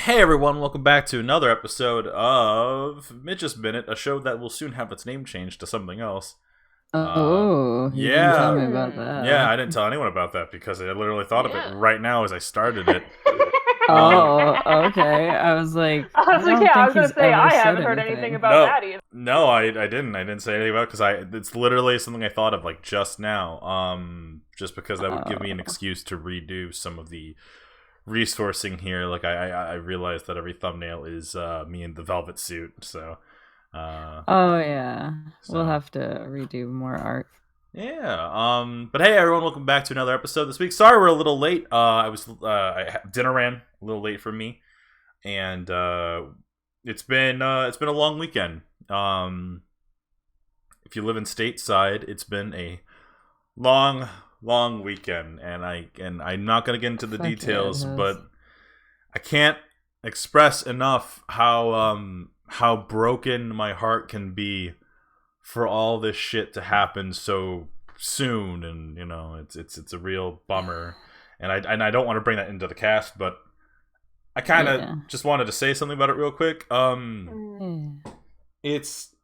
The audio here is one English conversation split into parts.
Hey everyone, welcome back to another episode of Mitch's Minute, a show that will soon have its name changed to something else. Oh, you didn't tell me Yeah, about yeah, that. I didn't tell anyone about that because I literally thought of it Yeah. right now as I started it. Um, Oh, okay. I was like, I I was like, don't yeah, I think was gonna he's say ever I said haven't heard anything anything. about no, that either. no, I didn't say anything about it because it's literally something I thought of like just now. Just because that would give me an Oh, excuse to redo some of the resourcing here. Like I realized that every thumbnail is me in the velvet suit, so. Uh, oh yeah. We'll so have to redo more art. yeah. But hey, everyone, welcome back to another episode this week. Sorry we're a little late. Dinner ran a little late for me, and it's been a long weekend. If you live in stateside, it's been a long, long weekend, and I'm not gonna get into the Fuck yeah, it details, has. but I can't express enough how broken my heart can be for all this shit to happen so soon, and it's a real bummer, and I don't want to bring that into the cast, but I kind of Yeah. just wanted to say something about it real quick. Yeah. It's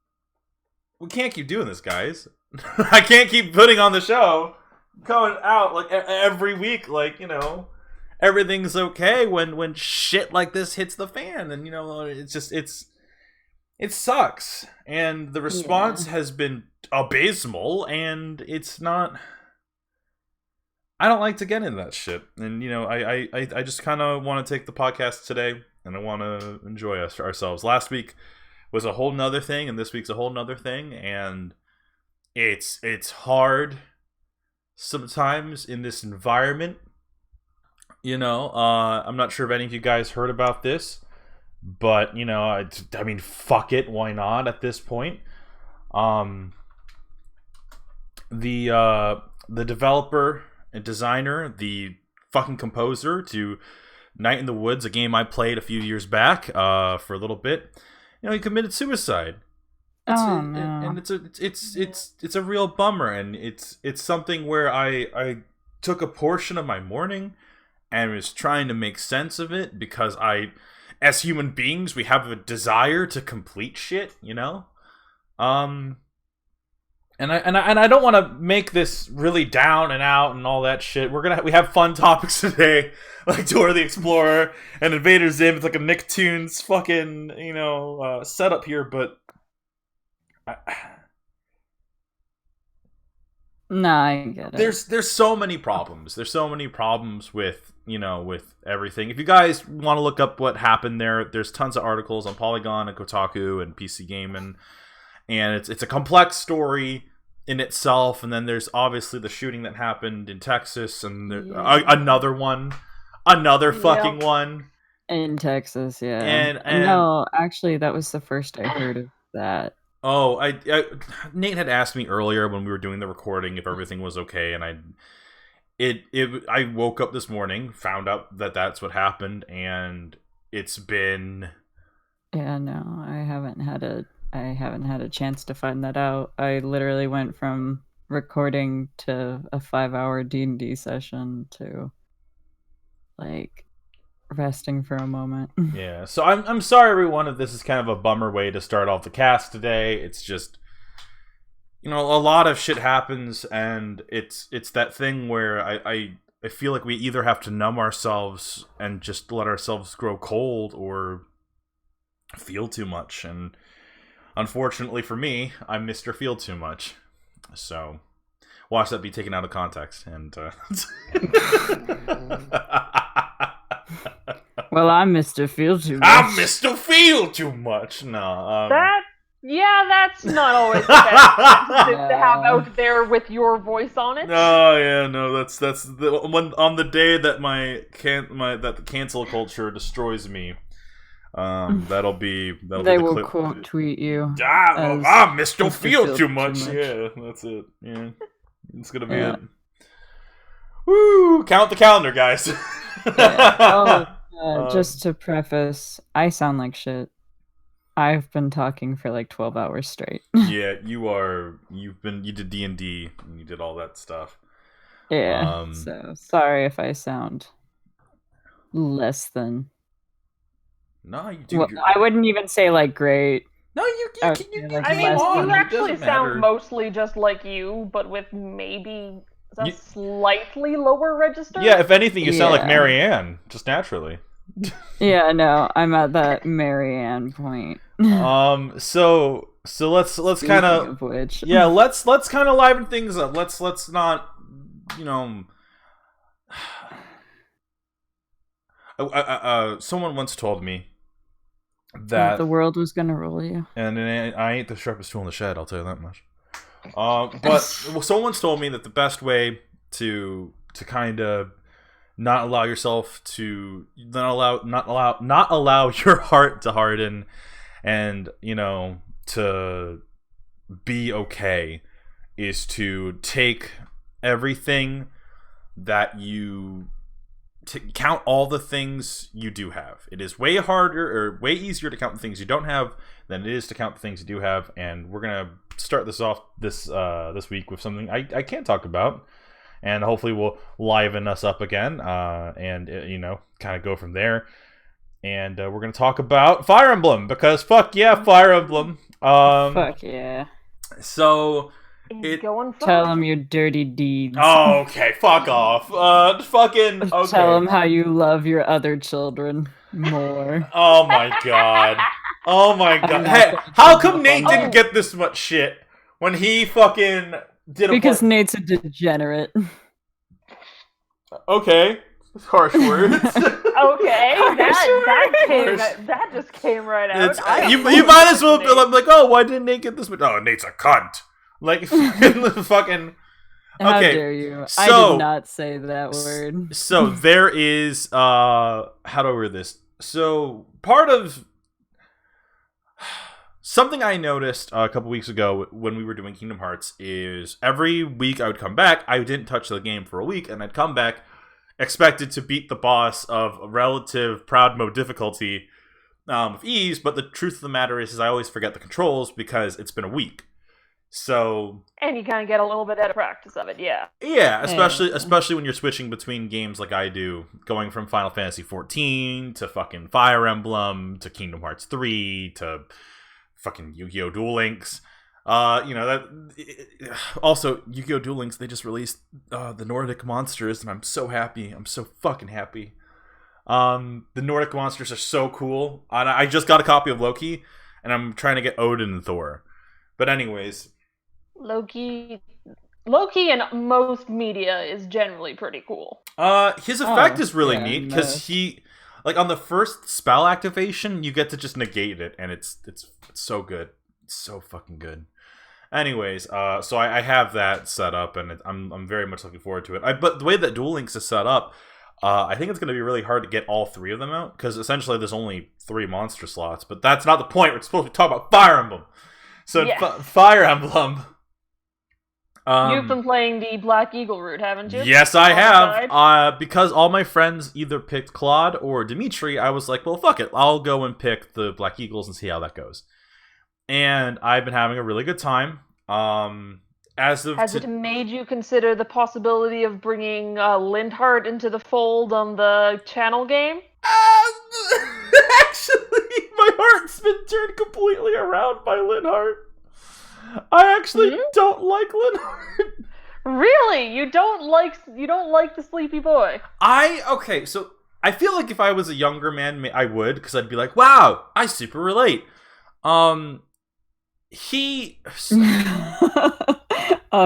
we can't keep doing this, guys. I can't keep putting on the show coming out like every week, like everything's okay when shit like this hits the fan, and it sucks, and the Yeah. response has been abysmal, and it's not. I don't like to get into that shit, and I just kind of want to take the podcast today, and I want to enjoy ourselves. Last week was a whole nother thing, and this week's a whole nother thing, and it's hard sometimes in this environment. I'm not sure if any of you guys heard about this, but I mean, fuck it, why not at this point? Um, the developer and designer, the fucking composer to Night in the Woods, a game I played a few years back, for a little bit. He committed suicide. Oh And no. it's a real bummer, and it's something where I took a portion of my morning and was trying to make sense of it, because as human beings, we have a desire to complete shit. Um, and I don't want to make this really down and out and all that shit. We have fun topics today, like Dora the Explorer and Invader Zim. It's like a Nicktoons fucking setup here, but I, No, I get it. there's so many problems. There's so many problems with with everything. If you guys want to look up what happened there's tons of articles on Polygon and Kotaku and PC Game, and it's a complex story in itself. And then there's obviously the shooting that happened in Texas, and Yeah. another fucking Yep. one. In Texas, yeah. And No, actually, that was the first I heard of that. oh, Nate had asked me earlier when we were doing the recording if everything was okay, and I woke up this morning, found out that that's what happened, and it's been. Yeah, no, I haven't had a chance to find that out. I literally went from recording to a 5-hour D&D session to like resting for a moment. Yeah, so I'm sorry, everyone, if this is kind of a bummer way to start off the cast today. It's just a lot of shit happens, and it's that thing where I feel like we either have to numb ourselves and just let ourselves grow cold, or feel too much. And unfortunately for me, I'm Mr. Feel Too Much. So watch that be taken out of context. And Well, I'm Mr. Feel Too I'm Much. Mr. Feel Too Much. No, That yeah, that's not always the best sentence to have Yeah. out there with your voice on it. Oh yeah, no, that's the when on the day that that the cancel culture destroys me. That'll be They the will clip. quote tweet you as Ah, Mr. Mr. Feel Feel Too Too Much. Much. Yeah, that's it. Yeah, it's gonna be Yeah. it. Woo! Count the calendar, guys. Yeah. Oh, um, just to preface, I sound like shit. I've been talking for like 12 hours straight. yeah, you did D&D and you did all that stuff. Yeah. Um, So sorry if I sound less than No, you do. Well, I wouldn't even say like great. No, you I would can say, you like, I came mean, on. you It actually doesn't sound matter. mostly just like you, but with maybe a You- slightly lower register. Yeah, if anything, you sound like Yeah. Marianne, just naturally. Yeah, no, I'm at that Marianne point. So let's kind of which, let's kind of liven things up. Let's not, you know. Someone once told me that, the world was gonna roll you. and I ain't the sharpest tool in the shed. I'll tell you that much. But someone once told me that the best way to kind of not allow yourself to not allow your heart to harden, and to be okay, is to take everything that you to count all the things you do have. It is way harder or way easier to count the things you don't have than it is to count the things you do have. And we're gonna start this off this week with something I can't talk about, and hopefully will liven us up again, and kind of go from there. And we're gonna talk about Fire Emblem, because fuck yeah, Fire Emblem. Fuck yeah. So Going Tell them your dirty deeds. Oh, okay, fuck off. Fucking okay. Tell them how you love your other children more. Oh my god. Oh my god. Hey, how come Nate didn't get this much shit when he fucking did a Because Nate's a degenerate. Okay. Harsh words. Okay, that just came right out. You might as well be like, oh, why didn't Nate get this much? Oh, Nate's a cunt. Like, fucking. How Okay, dare you? so, I did not say that word. So there is, how do I word this? So part of something I noticed a couple weeks ago when we were doing Kingdom Hearts is every week I would come back. I didn't touch the game for a week, and I'd come back expected to beat the boss of a relative proud mode difficulty with ease. But the truth of the matter is I always forget the controls because it's been a week. So, and you kind of get a little bit out of practice of it, yeah. Yeah, especially when you're switching between games like I do, going from Final Fantasy 14 to fucking Fire Emblem to Kingdom Hearts 3 to fucking Yu-Gi-Oh! Duel Links. Also Yu-Gi-Oh! Duel Links, they just released the Nordic monsters, and I'm so happy. I'm so fucking happy. The Nordic monsters are so cool. And I just got a copy of Loki, and I'm trying to get Odin and Thor. But anyways, Loki in most media is generally pretty cool. His effect is really neat because he, like, on the first spell activation, you get to just negate it, and it's so good. It's so fucking good. Anyways, so I have that set up, and I'm very much looking forward to it. But the way that Duel Links is set up, I think it's going to be really hard to get all three of them out, because essentially there's only 3 monster slots. But that's not the point. We're supposed to talk about Fire Emblem. So yes. Fire Emblem. You've been playing the Black Eagle route, haven't you? Yes, I have. Because all my friends either picked Claude or Dimitri, I was like, well, fuck it. I'll go and pick the Black Eagles and see how that goes. And I've been having a really good time. Has it made you consider the possibility of bringing Lindhart into the fold on the channel game? Actually, my heart's been turned completely around by Lindhart. I actually don't like Lindhart. Really? You don't like the sleepy boy? So I feel like if I was a younger man, I would, because I'd be like, wow, I super relate. Oh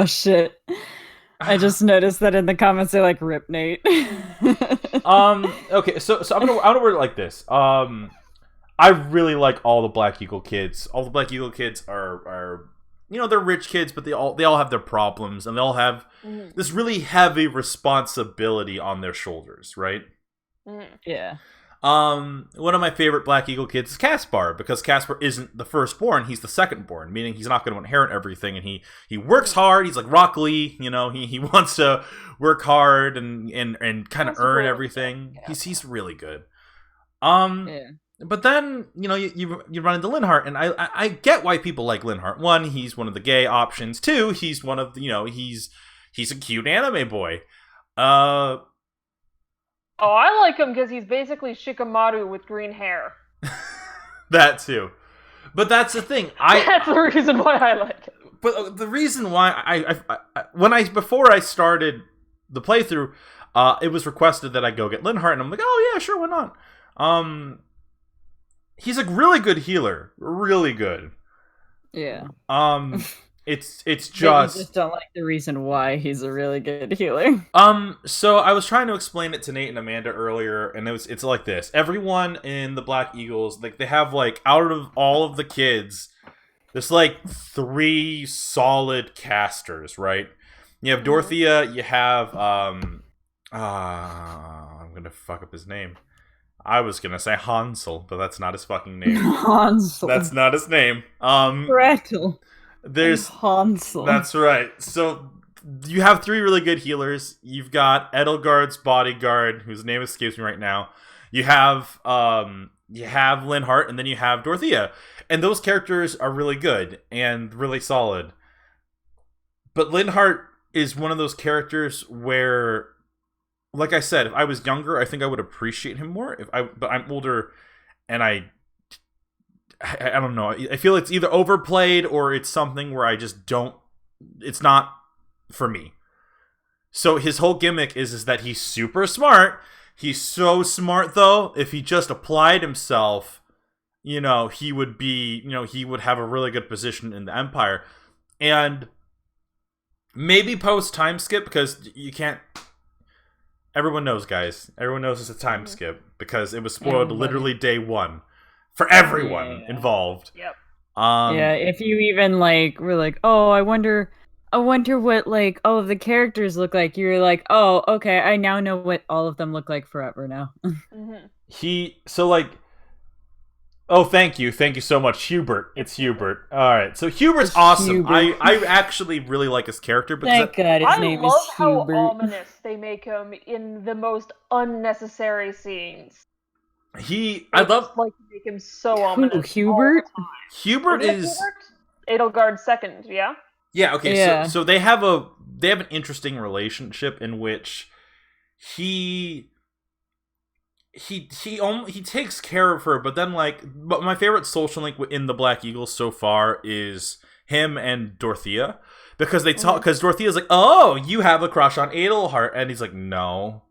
shit. I just noticed that in the comments they like rip Nate. Okay, so I'm gonna word it like this. I really like all the Black Eagle kids. All the Black Eagle kids are they're rich kids, but they all have their problems, and they all have this really heavy responsibility on their shoulders, right? Yeah. One of my favorite Black Eagle kids is Caspar, because Caspar isn't the firstborn, he's the secondborn, meaning he's not going to inherit everything, and he works hard. He's like Rock Lee, he wants to work hard and kind of earn everything. Yeah. He's really good. But then, you run into Lindhart, and I get why people like Lindhart. 1, he's one of the gay options. 2, he's one of the, he's a cute anime boy. Oh, I like him because he's basically Shikamaru with green hair. That too. But that's the thing. That's the reason why I like it. But the reason why before I started the playthrough, it was requested that I go get Linhardt, and I'm like, oh yeah, sure, why not? He's a really good healer, really good. Yeah. It's But just you just don't like the reason why he's a really good healer. So I was trying to explain it to Nate and Amanda earlier, and it's like this. Everyone in the Black Eagles, like, they have, like, out of all of the kids, there's like 3 solid casters, right? You have Dorothea, you have I'm gonna fuck up his name. I was gonna say Hansel, but that's not his fucking name. Hansel. That's not his name. Gretel. There's Hansel. That's right. So you have 3 really good healers. You've got Edelgard's bodyguard, whose name escapes me right now. You have Linhardt, and then you have Dorothea. And those characters are really good and really solid. But Linhardt is one of those characters where, like I said, if I was younger, I think I would appreciate him more. But I'm older, and I don't know. I feel it's either overplayed or it's something where I just don't. It's not for me. So his whole gimmick is that he's super smart. He's so smart, though, if he just applied himself, he would be, he would have a really good position in the Empire. And maybe post time skip, because you can't. Everyone knows, guys. Everyone knows it's a time skip because it was spoiled literally day 1. For everyone involved. Yep. Yeah, if you even were like, oh, I wonder what all of the characters look like. You're like, oh, okay, I now know what all of them look like forever now. Oh, thank you so much, Hubert. It's Hubert. All right, so Hubert's awesome. Hubert. I actually really like his character because Thank God his name is Hubert. I love how ominous they make him in the most unnecessary scenes. I love to make him so ominous. Hubert? Hubert is Edelgard's second, yeah? Yeah, okay, yeah. So they have an interesting relationship in which he takes care of her, but then but my favorite social link in the Black Eagles so far is him and Dorothea, because they talk, because Dorothea's like, oh, you have a crush on Adelhart, and he's like, no.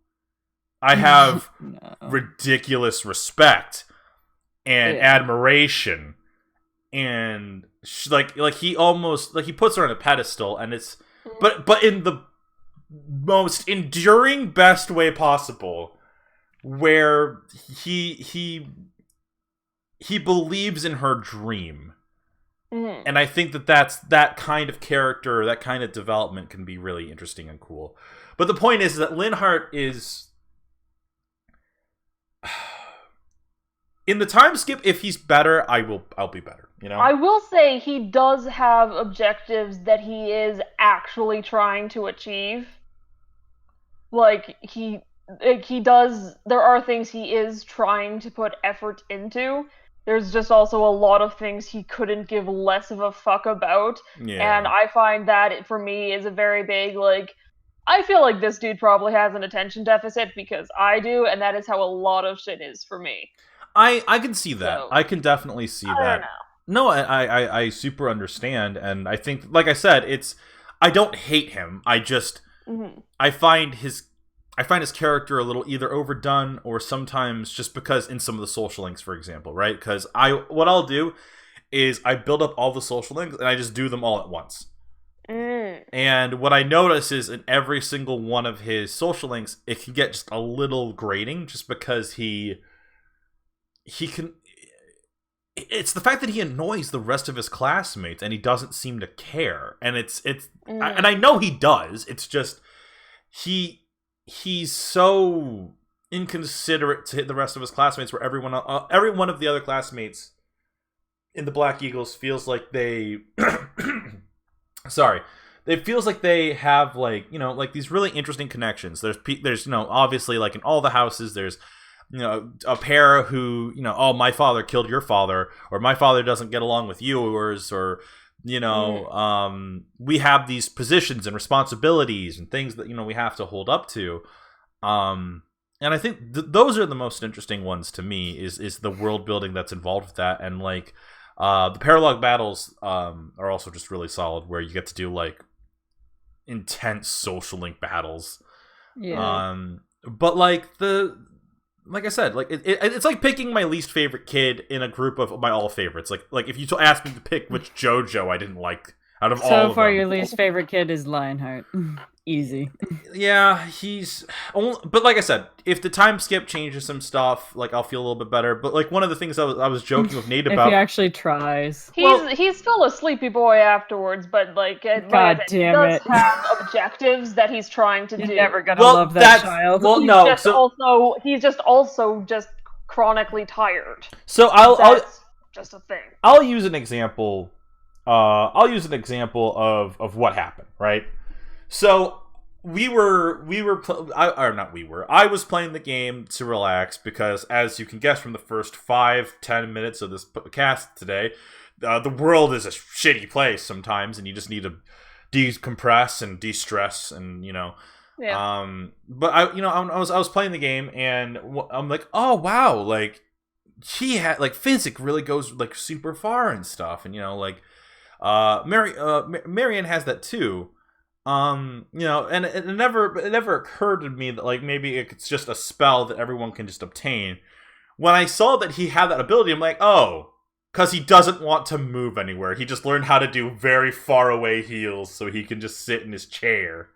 I have ridiculous respect and admiration, and he almost he puts her on a pedestal, and it's but in the most enduring, best way possible, where he believes in her dream, and I think that's that kind of character, that kind of development can be really interesting and cool. But the point is that Linhardt is. In the time skip, if he's better, I'll be better, I will say he does have objectives that he is actually trying to achieve. He does, there are things he is trying to put effort into. There's just also a lot of things he couldn't give less of a fuck about. Yeah. And I find that, for me, is a very big, I feel like this dude probably has an attention deficit because I do, and that is how a lot of shit is for me. I can see that. So, I can definitely see that. I don't know. No, I super understand, and I think, like I said, I don't hate him. I just I find his character a little either overdone, or sometimes just because in some of the social links, for example, right? Because what I'll do is I build up all the social links and I just do them all at once. And what I notice is in every single one of his social links, it can get just a little grating, just because he can. It's the fact that he annoys the rest of his classmates and he doesn't seem to care, and and I know he does. It's just he's so inconsiderate to the rest of his classmates, where every one of the other classmates in the Black Eagles feels like they sorry, it feels like they have these really interesting connections. There's obviously, in all the houses, there's a pair who, oh, my father killed your father, or my father doesn't get along with yours, or we have these positions and responsibilities and things that we have to hold up to, I think those are the most interesting ones to me. Is the world building that's involved with that, and like the paralog battles are also just really solid, where you get to do like intense social link battles. Yeah. But like like I said, like it's like picking my least favorite kid in a group of my all favorites. Like if you asked me to pick which JoJo I didn't like out of all of them. So far, your least favorite kid is Lionheart. Easy. Yeah, he's only, but like I said, if the time skip changes some stuff, like I'll feel a little bit better. But like one of the things I was joking with Nate about, if he actually tries, he's still a sleepy boy afterwards, but like, God he damn does it. have objectives that he's trying to you're do. never gonna love that child. Well, he's no, he's just also chronically tired. So That's just a thing. I'll use an example. I'll use an example of what happened, right? So I was playing the game to relax because, as you can guess from the first 5-10 minutes of this cast today, the world is a shitty place sometimes, and you just need to decompress and de-stress, and Yeah. But I was playing the game, and I'm like, oh wow, like he had like physic really goes like super far and stuff, and like Marianne has that too. And it never occurred to me that like maybe it's just a spell that everyone can just obtain. When I saw that he had that ability, I'm like, oh, because he doesn't want to move anywhere. He just learned how to do very far away heals, so he can just sit in his chair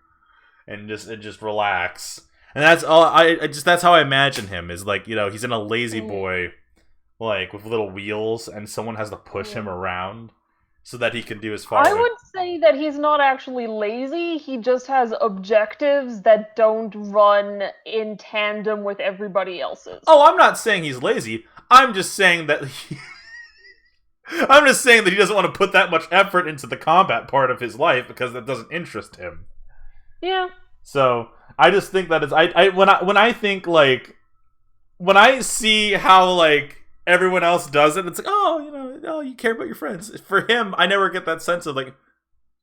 and just relax. And that's all. That's how I imagine him. Is like he's in a lazy boy, like with little wheels, and someone has to push him around so that he can do his far. I would say that he's not actually lazy. He just has objectives that don't run in tandem with everybody else's. Oh, I'm not saying he's lazy. I'm just saying that he doesn't want to put that much effort into the combat part of his life because that doesn't interest him. Yeah. So I just think that it's when I see how like everyone else does it, it's like, oh, you care about your friends. For him, I never get that sense of like,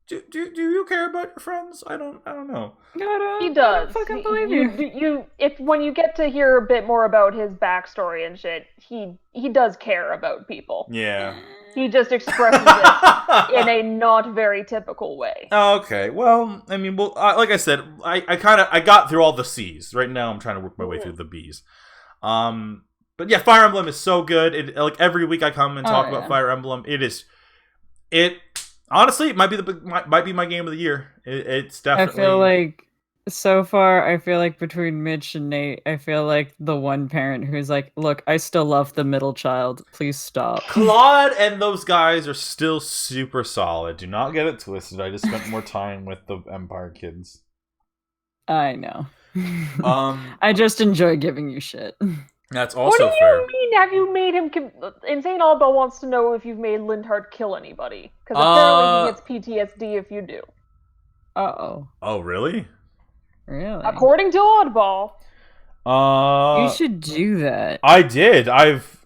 do you care about your friends? I don't know. He does. I don't fucking believe you. When you get to hear a bit more about his backstory and shit, he does care about people. Yeah. He just expresses it in a not very typical way. Okay, well, I mean, like I said, I got through all the C's. Right now, I'm trying to work my way through the B's. But yeah, Fire Emblem is so good. Like every week I come and talk about Fire Emblem. Honestly, it might be my game of the year. It's definitely. I feel like so far, between Mitch and Nate, I feel like the one parent who's like, "Look, I still love the middle child. Please stop." Claude and those guys are still super solid. Do not get it twisted. I just spent more time with the Empire kids. I know. I just enjoy giving you shit. That's also fair. What do you mean? Have you made him? Insane Oddball wants to know if you've made Lindhart kill anybody, because apparently he gets PTSD if you do. Uh-oh. Oh, really? Really? According to Oddball. You should do that. I did. Have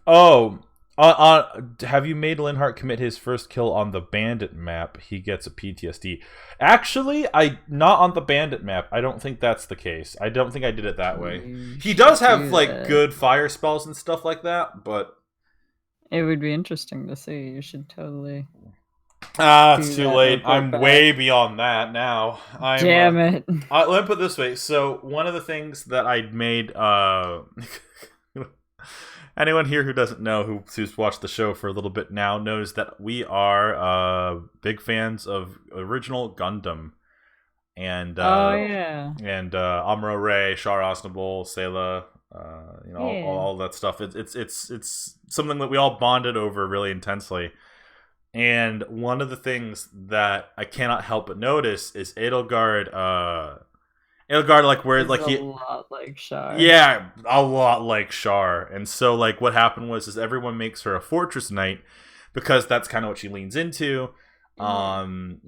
you made Linhart commit his first kill on the bandit map? He gets a PTSD. Actually, not on the bandit map. I don't think that's the case. I don't think I did it that way. He does have like good fire spells and stuff like that, but it would be interesting to see. You should totally. It's too late. I'm way beyond that now. Damn it. Let me put it this way. So one of the things that I made. Anyone here who doesn't know, who's watched the show for a little bit now, knows that we are big fans of original Gundam, and and Amuro Ray, Char Aznavour, Sayla, all that stuff. It's something that we all bonded over really intensely. And one of the things that I cannot help but notice is Edelgard. Edelgard, like where like he, a lot like Char. Yeah, a lot like Char. And so like what happened was everyone makes her a fortress knight because that's kind of what she leans into. And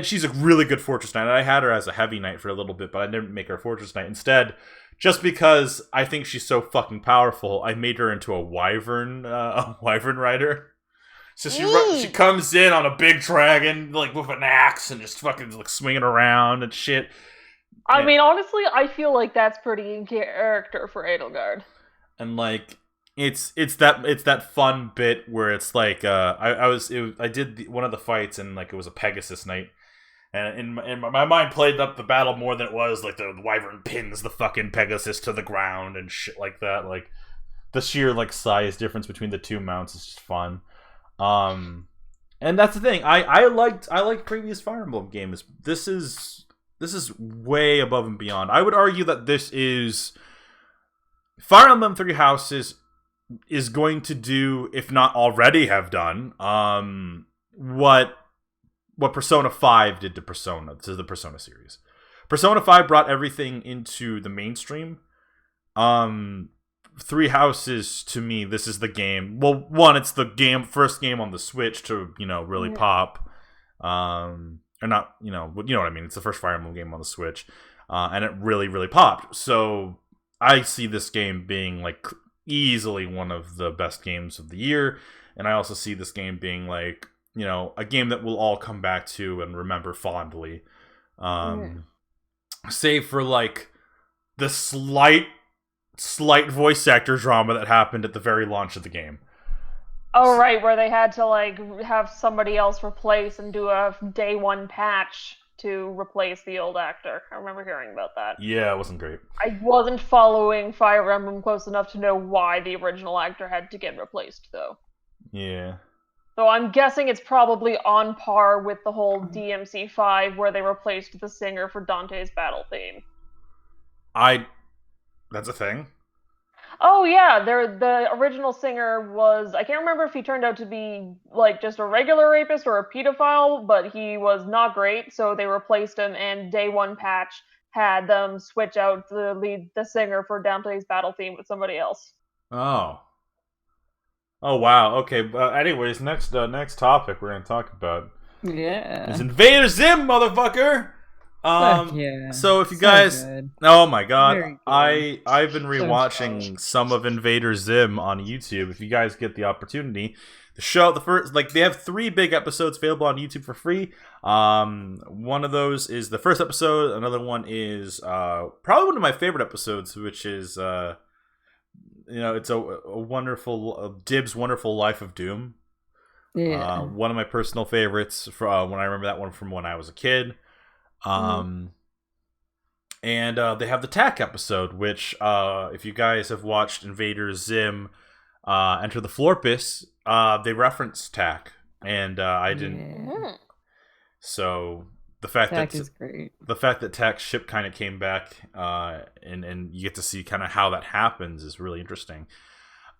she's a really good fortress knight. I had her as a heavy knight for a little bit, but I didn't make her a fortress knight. Instead, just because I think she's so fucking powerful, I made her into a wyvern rider. So she comes in on a big dragon, like with an axe, and just fucking like swinging around and shit. I mean, honestly, I feel like that's pretty in character for Edelgard. And like it's that fun bit where it's like I did one of the fights and like it was a Pegasus night. And in my mind played up the battle more than it was. Like the wyvern pins the fucking Pegasus to the ground and shit like that. Like the sheer like size difference between the two mounts is just fun. And that's the thing. I liked previous Fire Emblem games. This is way above and beyond. I would argue that this is Fire Emblem Three Houses is going to do, if not already have done, what Persona 5 did to the Persona series. Persona 5 brought everything into the mainstream. Three Houses, to me, this is the game. Well, one, it's the first game on the Switch to, really pop. Or not, you know what I mean. It's the first Fire Emblem game on the Switch. And it really, really popped. So I see this game being like easily one of the best games of the year. And I also see this game being like, a game that we'll all come back to and remember fondly. Save for like the slight voice actor drama that happened at the very launch of the game. Oh, right, where they had to like have somebody else replace and do a day one patch to replace the old actor. I remember hearing about that. Yeah, it wasn't great. I wasn't following Fire Emblem close enough to know why the original actor had to get replaced, though. Yeah. So I'm guessing it's probably on par with the whole DMC5 where they replaced the singer for Dante's battle theme. That's a thing? Oh yeah, the original singer was, I can't remember if he turned out to be like just a regular rapist or a pedophile, but he was not great, so they replaced him, and day one patch had them switch out the singer for Dante's battle theme with somebody else. Oh wow. Okay. Anyways, next topic we're gonna talk about is Invader Zim, motherfucker. Yeah. So if you guys, oh my god, I've been rewatching some of Invader Zim on YouTube. If you guys get the opportunity, they have 3 big episodes available on YouTube for free. One of those is the first episode. Another one is probably one of my favorite episodes, which is it's a wonderful Dib's Wonderful Life of Doom. Yeah. One of my personal favorites from when I remember that one from when I was a kid. And they have the TAC episode, which if you guys have watched Invader Zim Enter the Florpus, they reference TAC, and I didn't. Yeah. So the fact TAC is great. The fact that TAC's ship kind of came back, and you get to see kind of how that happens is really interesting.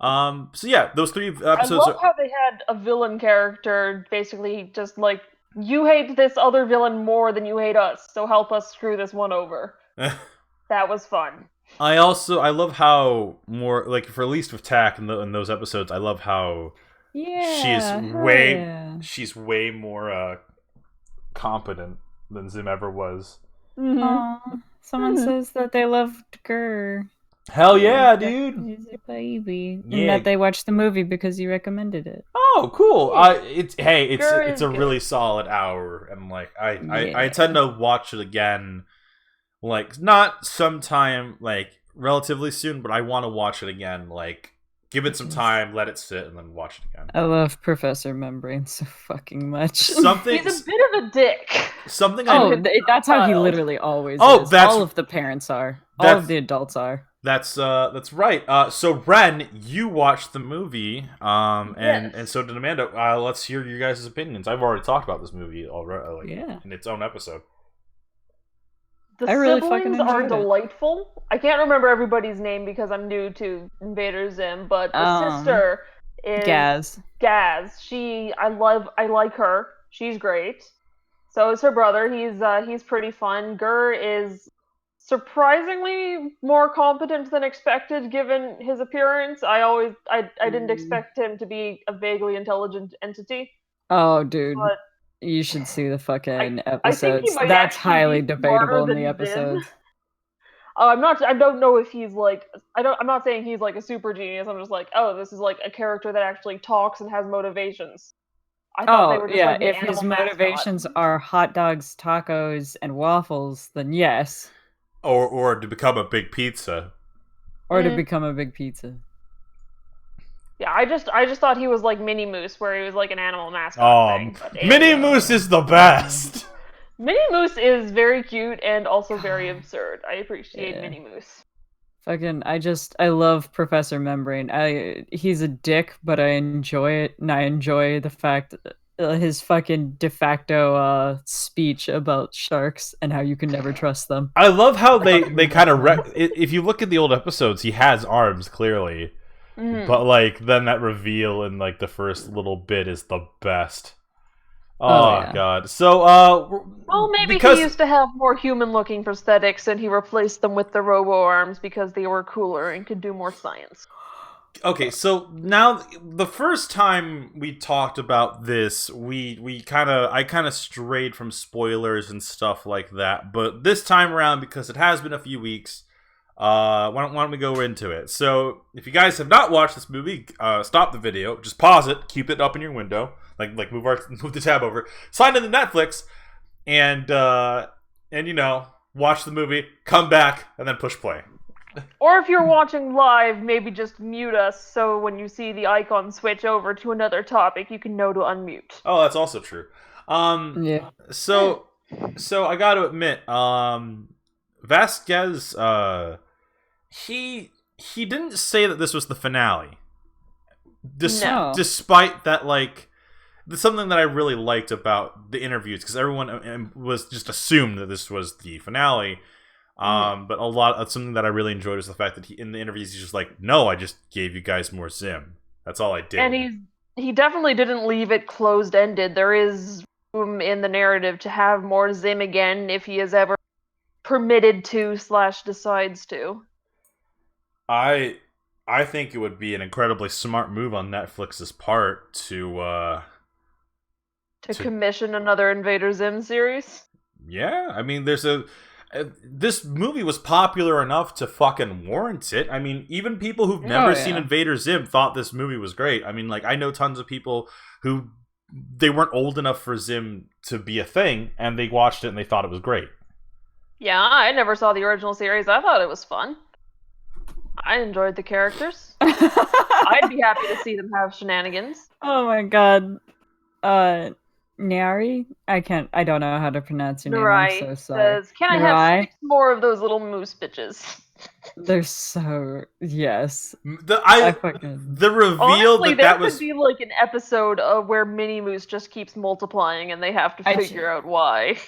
So yeah, those 3 episodes. I love how they had a villain character basically just like, you hate this other villain more than you hate us, so help us screw this one over. That was fun. I love how more, like, for at least with TAC in those episodes, I love how she's way more competent than Zim ever was. Mm-hmm. Someone says that they loved Gurr. Hell yeah, dude! He's a baby, and that they watched the movie because you recommended it. Oh, cool! It's a really solid hour, and like I tend to watch it again, like not sometime like relatively soon, but I want to watch it again. Like give it some time, let it sit, and then watch it again. I love Professor Membrane so fucking much. He's a bit of a dick. That's how he literally always is. All of the parents are. All of the adults are. That's right. So Ren, you watched the movie, and so did Amanda. Let's hear your guys' opinions. I've already talked about this movie already, in its own episode. The siblings are delightful. I can't remember everybody's name because I'm new to Invader Zim, but the sister is Gaz. I like her. She's great. So is her brother. He's pretty fun. Gurr is surprisingly more competent than expected given his appearance. I didn't expect him to be a vaguely intelligent entity. Oh, dude. But you should see the fucking episodes. That's highly debatable in the episodes. I don't know if he's like, I'm not saying he's like a super genius. I'm just like, oh, this is like a character that actually talks and has motivations. I thought they were just if his motivations are hot dogs, tacos, and waffles, then yes. or to become a big pizza. Or to become a big pizza. Yeah, I just thought he was like Mini Moose, where he was like an animal mascot thing. But Mini Moose is the best. Mini Moose is very cute and also very absurd. I appreciate Mini Moose. Fucking, I love Professor Membrane. He's a dick, but I enjoy it, and I enjoy the fact his fucking de facto speech about sharks and how you can never trust them. I love how they kind of if you look at the old episodes, he has arms clearly, but like then that reveal in like the first little bit is the best. Oh yeah. God! So, well, maybe he used to have more human-looking prosthetics, and he replaced them with the robo arms because they were cooler and could do more science. Okay, so now the first time we talked about this, I kind of strayed from spoilers and stuff like that. But this time around, because it has been a few weeks, why don't we go into it? So, if you guys have not watched this movie, stop the video, just pause it, keep it up in your window. Like move the tab over, sign into Netflix, and you know, watch the movie, come back, and then push play. Or if you're watching live, maybe just mute us so when you see the icon switch over to another topic, you can know to unmute. Oh, that's also true. Yeah. So I got to admit, Vasquez, he didn't say that this was the finale. No. Despite that, like. Something that I really liked about the interviews, because everyone was just assumed that this was the finale. But something that I really enjoyed was the fact that in the interviews he's just like, "No, I just gave you guys more Zim. That's all I did." And he definitely didn't leave it closed-ended. There is room in the narrative to have more Zim again if he is ever permitted to / decides to. I think it would be an incredibly smart move on Netflix's part to commission another Invader Zim series? Yeah, I mean, this movie was popular enough to fucking warrant it. I mean, even people who've never seen Invader Zim thought this movie was great. I mean, like, I know tons of people who they weren't old enough for Zim to be a thing, and they watched it and they thought it was great. Yeah, I never saw the original series. I thought it was fun. I enjoyed the characters. I'd be happy to see them have shenanigans. Oh my god. Nari? I don't know how to pronounce your name. I'm so sorry. Says, can I have 6 more of those little moose bitches? They're so... Yes. The reveal honestly, that could be like an episode of where Mini Moose just keeps multiplying and they have to figure out why.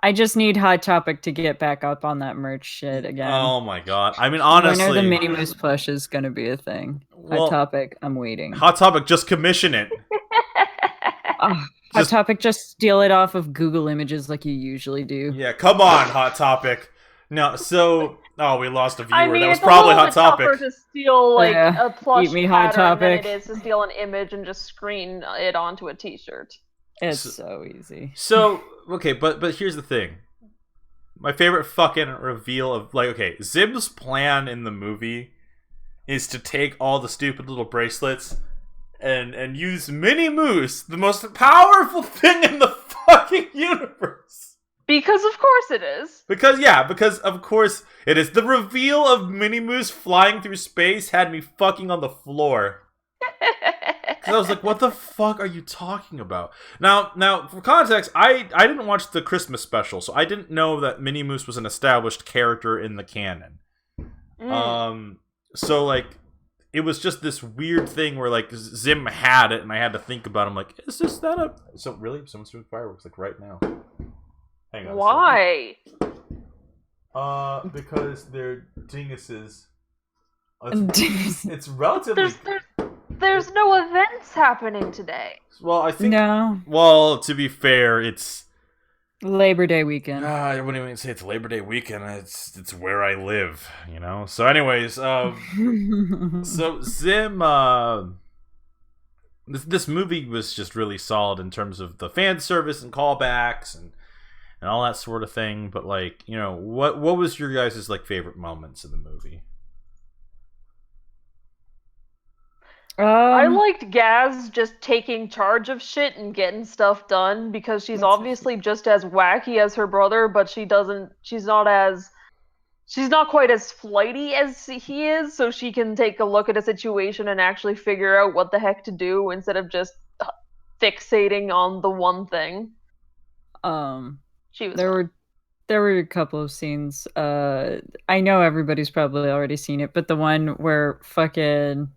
I just need Hot Topic to get back up on that merch shit again. Oh my god. I mean, honestly... When are the Mini Moose plush is gonna be a thing? Hot Topic, I'm waiting. Hot Topic, just commission it. Hot Topic, just steal it off of Google Images like you usually do. Yeah, come on, Hot Topic. No, so... Oh, we lost a viewer. I mean, that was probably Hot Topic. It's tougher to steal like a plush Eat me, Hot pattern than Topic. it is to steal an image and just screen it onto a t-shirt. It's so easy. So, okay, but here's the thing. My favorite fucking reveal of, like, okay, Zim's plan in the movie is to take all the stupid little bracelets and use Mini Moose, the most powerful thing in the fucking universe. Because of course it is. Because of course it is. The reveal of Mini Moose flying through space had me fucking on the floor. Because I was like, what the fuck are you talking about? Now, for context, I didn't watch the Christmas special, so I didn't know that Mini Moose was an established character in the canon. So, like, it was just this weird thing where, like, Zim had it, and I had to think about it. I'm like, is this that a... So, really? Someone's doing fireworks, like, right now. Hang on. Why? Because they're dinguses. It's relatively... There's no events happening today. Well, I think... No. Well, to be fair, it's... Labor Day weekend. I wouldn't even say it's Labor Day weekend. It's where I live, you know? So anyways, so Zim... This movie was just really solid in terms of the fan service and callbacks and all that sort of thing. But, like, you know, what was your guys' like favorite moments in the movie? I Um, liked Gaz just taking charge of shit and getting stuff done because she's that's obviously just as wacky as her brother, but she's not quite as flighty as he is, so she can take a look at a situation and actually figure out what the heck to do instead of just fixating on the one thing. um, She was there fun. were there were a couple of scenes. I know everybody's probably already seen it, but the one where fucking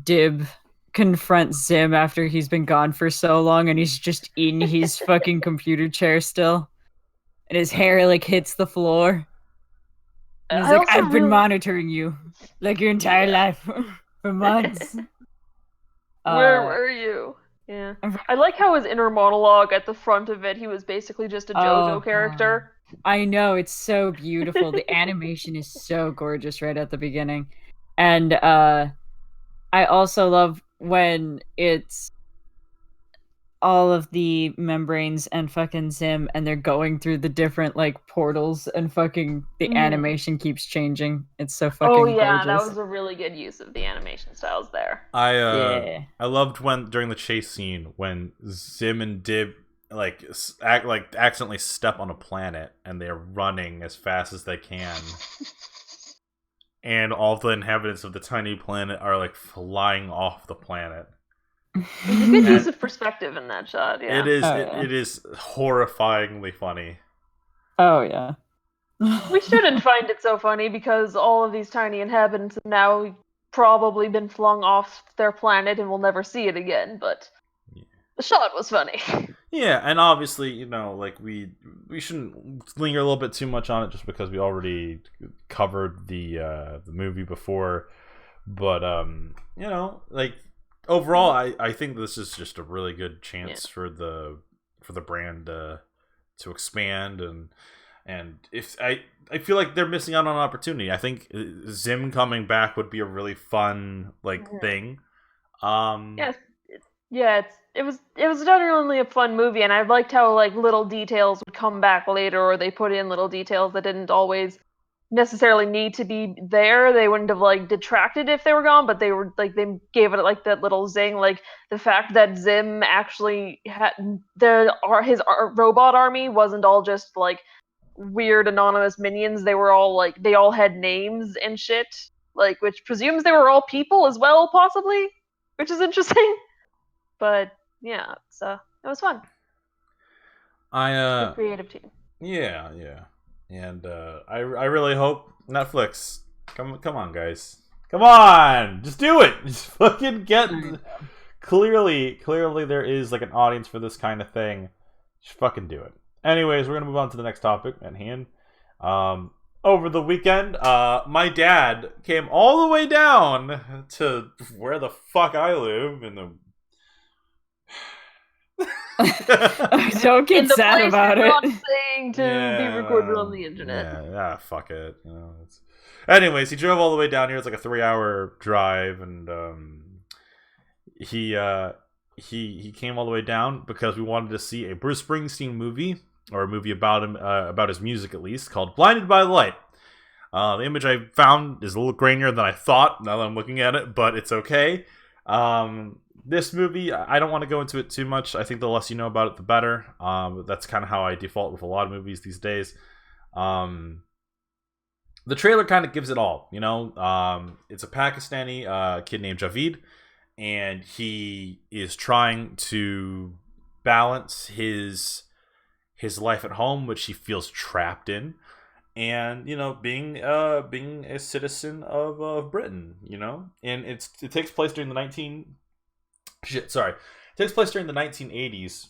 Dib confronts Zim after he's been gone for so long and he's just in his fucking computer chair still, and his hair like hits the floor, and he's I like, also "I've been really, monitoring you like your entire yeah. life for months." Where Uh, were you? Yeah. I'm- I like how his inner monologue at the front of it, he was basically just a JoJo oh god. character. I know, it's so beautiful. The animation is so gorgeous right at the beginning. And I also love when it's all of the membranes and fucking Zim and they're going through the different like portals and fucking the Mhm. animation keeps changing. It's so Oh fucking yeah, that gorgeous. was a really good use of the animation styles there. Yeah. I loved when during the chase scene when Zim and Dib act like accidentally step on a planet and they're running as fast as they can, and all the inhabitants of the tiny planet are like flying off the planet. There's a good use And of perspective in that shot, it yeah. is Oh it, yeah. it is horrifyingly funny. Oh yeah. We shouldn't find it so funny because all of these tiny inhabitants have now probably been flung off their planet and we'll never see it again, but the shot was funny. Yeah, and obviously, like we shouldn't linger a little bit too much on it just because we already covered the movie before. But like overall, I think this is just a really good Yeah. chance for the brand to expand, and if I feel like they're missing out on an opportunity. I think Zim coming back would be a really fun Mhm. thing. Um, Yes. Yeah, it was genuinely a fun movie, and I liked how like little details would come back later, or they put in little details that didn't always necessarily need to be there. They wouldn't have like detracted if they were gone, but they were like they gave it like that little zing, like the fact that Zim actually had his robot army wasn't all just like weird anonymous minions. They were all like they all had names and shit, like which presumes they were all people as well, possibly, which is interesting. But yeah, so it was fun. I Good creative team. Yeah, and I really hope Netflix come on guys, come on, just do it, just fucking get. Clearly there is like an audience for this kind of thing. Just fucking do it. Anyways, we're gonna move on to the next topic at hand. Over the weekend, my dad came all the way down to where the fuck I live in the Don't In get the sad place about you're it. not saying to be recorded on the internet. Fuck it. Anyways, he drove all the way down here. It's like a 3 hour drive, and he uh, he came all the way down because we wanted to see a Bruce Springsteen movie, or a movie about him, about his music at least, called "Blinded by the Light." The image I found is a little grainier than I thought. Now that I'm looking at it, but it's okay. This movie, I don't want to go into it too much. I think the less you know about it, the better. That's kind of how I default with a lot of movies these days. The trailer kind of gives it all. It's a Pakistani kid named Javid, and he is trying to balance his life at home, which he feels trapped in, and being a citizen of Britain. And it takes place during the 1980s,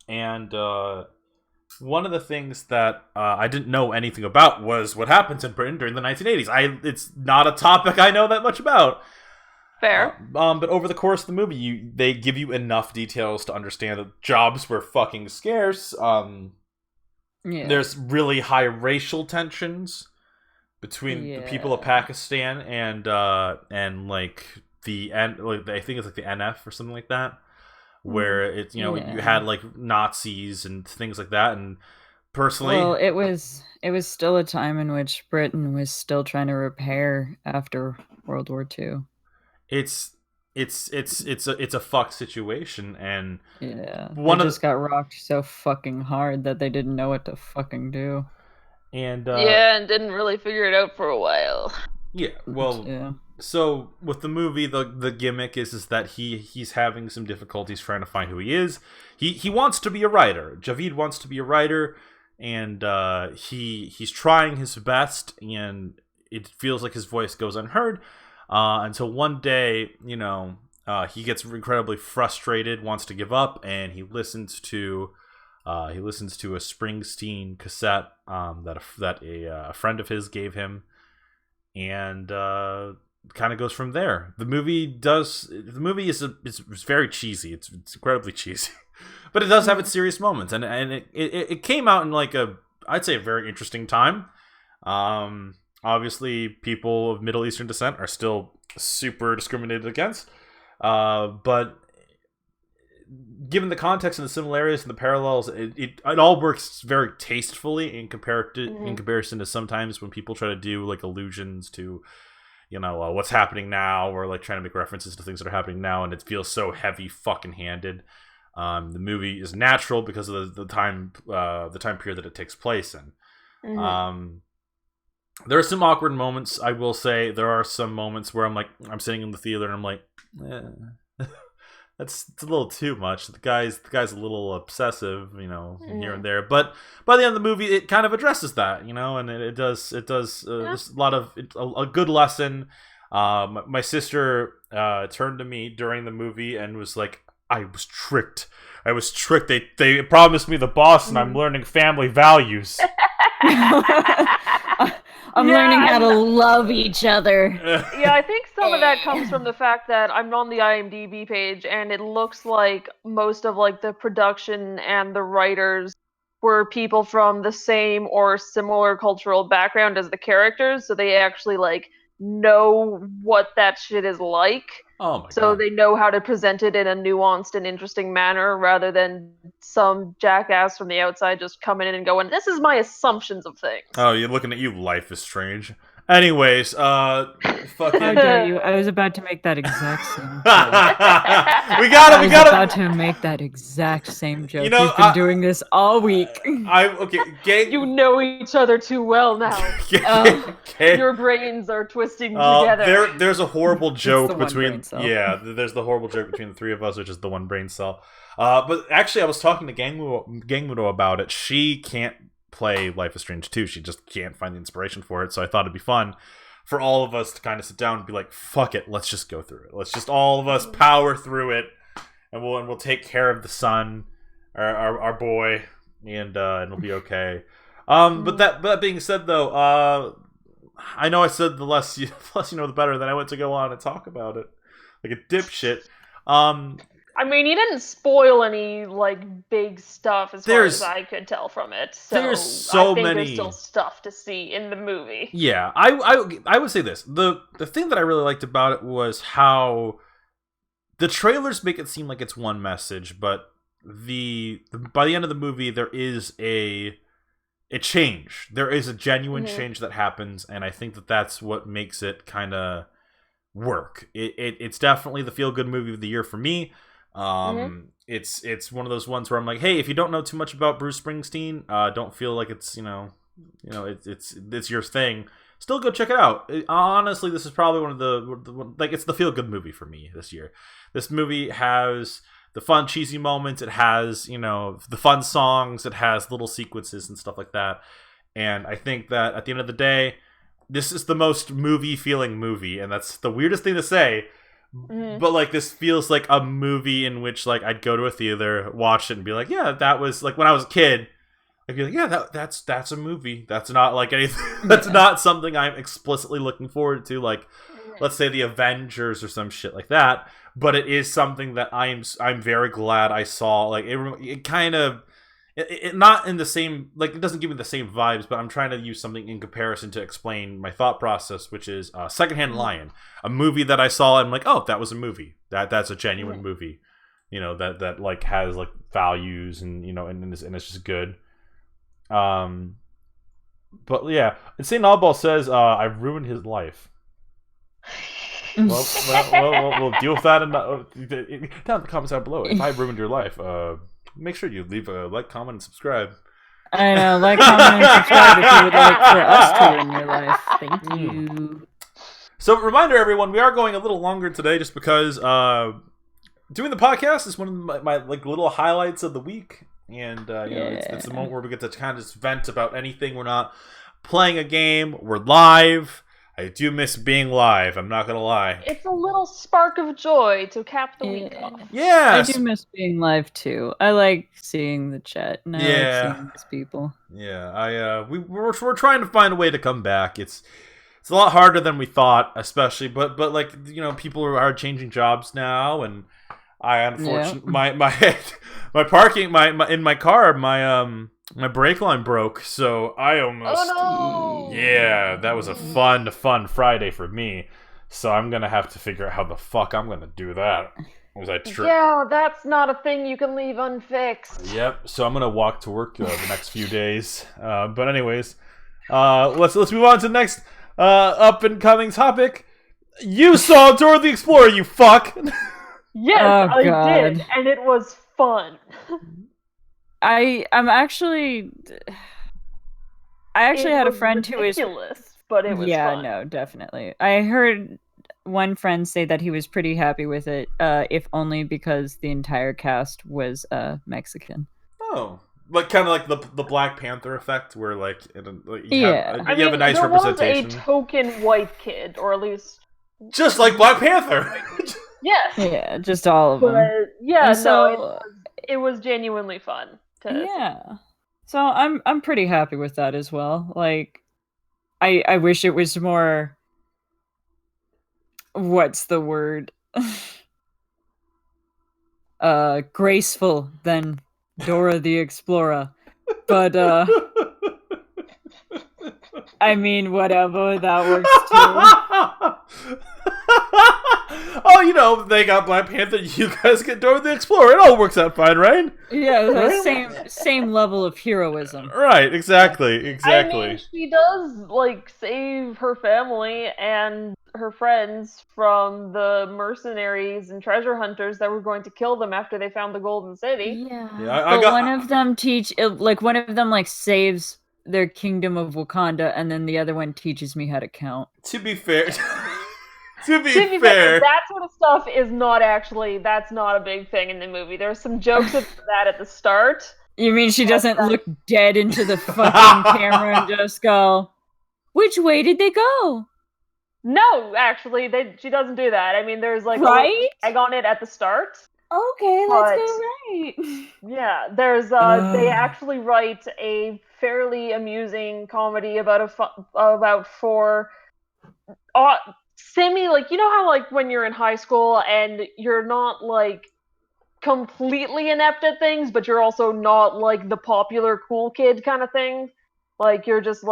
and one of the things that I didn't know anything about was what happens in Britain during the 1980s. It's not a topic I know that much about. Fair. But over the course of the movie, they give you enough details to understand that jobs were fucking scarce. Yeah. There's really high racial tensions between the people of Yeah. Pakistan and like I think it's like the NF or something like that, where it's you Yeah. had like Nazis and things like that. And personally, Well, it was still a time in which Britain was still trying to repair after World War II. it's a fuck situation, and Yeah, they one of just got rocked so fucking hard that they didn't know what to fucking do. and Yeah, and didn't really figure it out for a while. yeah, well, Yeah. so with the movie, the gimmick is that he's having some difficulties trying to find who he is. He wants to be a writer. Javid wants to be a writer, and he's trying his best, and it feels like his voice goes unheard. Until one day, he gets incredibly frustrated, wants to give up, and he listens to a Springsteen cassette that a friend of his gave him, and kind of goes from there. The movie is very cheesy. It's incredibly cheesy, but it does have its serious moments, and it came out in like I'd say a very interesting time. Obviously, people of Middle Eastern descent are still super discriminated against, but given the context and the similarities and the parallels, it all works very tastefully in comparison to sometimes when people try to do like allusions to what's happening now, or like trying to make references to things that are happening now, and it feels so heavy fucking handed. The movie is natural because of the time period that it takes place in. There are some awkward moments. I will say there are some moments where I'm sitting in the theater and I'm like, it's a little too much. The guy's a little obsessive, here and there. But by the end of the movie, it kind of addresses that, and it does. There's a lot of a good lesson. My sister turned to me during the movie and was like, I was tricked. They promised me the boss, and I'm learning family values. I'm learning how to love each other. Yeah, I think some of that comes from the fact that I'm on the IMDb page, and it looks like most of like the production and the writers were people from the same or similar cultural background as the characters, so they actually like know what that shit is like. Oh my god. So they know how to present it in a nuanced and interesting manner, rather than some jackass from the outside just coming in and going, "This is my assumptions of things." Oh, you're looking at you, Life is Strange. Anyways, fucking. How dare you? I was about to make that exact same joke. we got it. I was about to make that exact same joke. He's been doing this all week. You know each other too well now. Your brains are twisting together. There's a horrible joke between. There's the horrible joke between the three of us, which is the one brain cell. But actually, I was talking to Gangmudo about it. She can't play Life is Strange 2. She just can't find the inspiration for it. So I thought it'd be fun for all of us to kind of sit down and be like, "Fuck it, let's just go through it. Let's just all of us power through it, and we'll take care of the son, our boy, and it'll be okay." But that being said, though, I know I said the less you know, the better. Then I went to go on and talk about it like a dipshit. I mean, you didn't spoil any like big stuff as far as I could tell from it. So there's so many. There's still stuff to see in the movie. Yeah, I would say this. The thing that I really liked about it was how the trailers make it seem like it's one message, but by the end of the movie there is a change. There is a genuine change that happens, and I think that's what makes it kind of work. It's definitely the feel good movie of the year for me. It's one of those ones where I'm like, hey, if you don't know too much about Bruce Springsteen, don't feel like it's it's your thing. Still go check it out. Honestly, this is probably one of the it's the feel good movie for me this year. This movie has the fun cheesy moments. It has the fun songs. It has little sequences and stuff like that. And I think that at the end of the day, this is the most movie feeling movie, and that's the weirdest thing to say. But like, this feels like a movie in which like I'd go to a theater, watch it, and be like, yeah, that was like when I was a kid. I'd be like, yeah, that's a movie. That's not like anything. That's not something I'm explicitly looking forward to. Like, let's say the Avengers or some shit like that. But it is something that I'm very glad I saw. Like it kind of. It not in the same, like, it doesn't give me the same vibes, but I'm trying to use something in comparison to explain my thought process, which is Secondhand Lion, a movie that I saw and I'm like, oh, that was a movie. That's a genuine movie, that like has like values and and it's just good. But yeah, and Saint Oddball says I've ruined his life. We'll deal with that down in the comments down below. If I ruined your life, make sure you leave a like, comment, and subscribe. I know, like, comment, and subscribe if you would like for us to ruin your life. Thank you. So, reminder, everyone, we are going a little longer today, just because doing the podcast is one of my like little highlights of the week, and it's the moment where we get to kind of just vent about anything. We're not playing a game; we're live. I do miss being live. I'm not gonna lie. It's a little spark of joy to cap the week off. Yeah, I do miss being live too. I like seeing the chat, and I like seeing these people. Yeah, we're trying to find a way to come back. It's a lot harder than we thought, especially, but like, people are changing jobs now, and I unfortunately my parking in my car, my brake line broke, so I almost that was a fun Friday for me. So I'm gonna have to figure out how the fuck I'm gonna do that. Yeah, that's not a thing you can leave unfixed. Yep. So I'm gonna walk to work the next few days. But anyways, let's move on to the next up and coming topic. You saw Dora the Explorer, you fuck. Yes, I did, and it was fun. I actually had a friend who was ridiculous, but it was fun. No, definitely. I heard one friend say that he was pretty happy with it, if only because the entire cast was Mexican. Oh, like kind of like the Black Panther effect, where you have a nice representation. There was a token white kid, or at least just like Black Panther. Yes. Yeah, just all of them. Yeah, so it was genuinely fun. So I'm pretty happy with that as well. Like, I wish it was more. What's the word? Graceful than Dora the Explorer, but I mean, whatever, that works too. Oh, they got Black Panther, you guys get Dora the Explorer. It all works out fine, right? Yeah, right? Same level of heroism. Right, exactly. I mean, she does, save her family and her friends from the mercenaries and treasure hunters that were going to kill them after they found the Golden City. Yeah, one of them saves their kingdom of Wakanda, and then the other one teaches me how to count. To be fair... To be fair, that sort of stuff is that's not a big thing in the movie. There's some jokes of that at the start. You mean she doesn't look dead into the fucking camera and just go, "Which way did they go?" No, actually, she doesn't do that. I mean, there's a tag on it at the start. Okay, let's go right. Yeah, there's they actually write a fairly amusing comedy about four you know how when you're in high school and you're not completely inept at things, but you're also not the popular cool kid kind of thing. You're just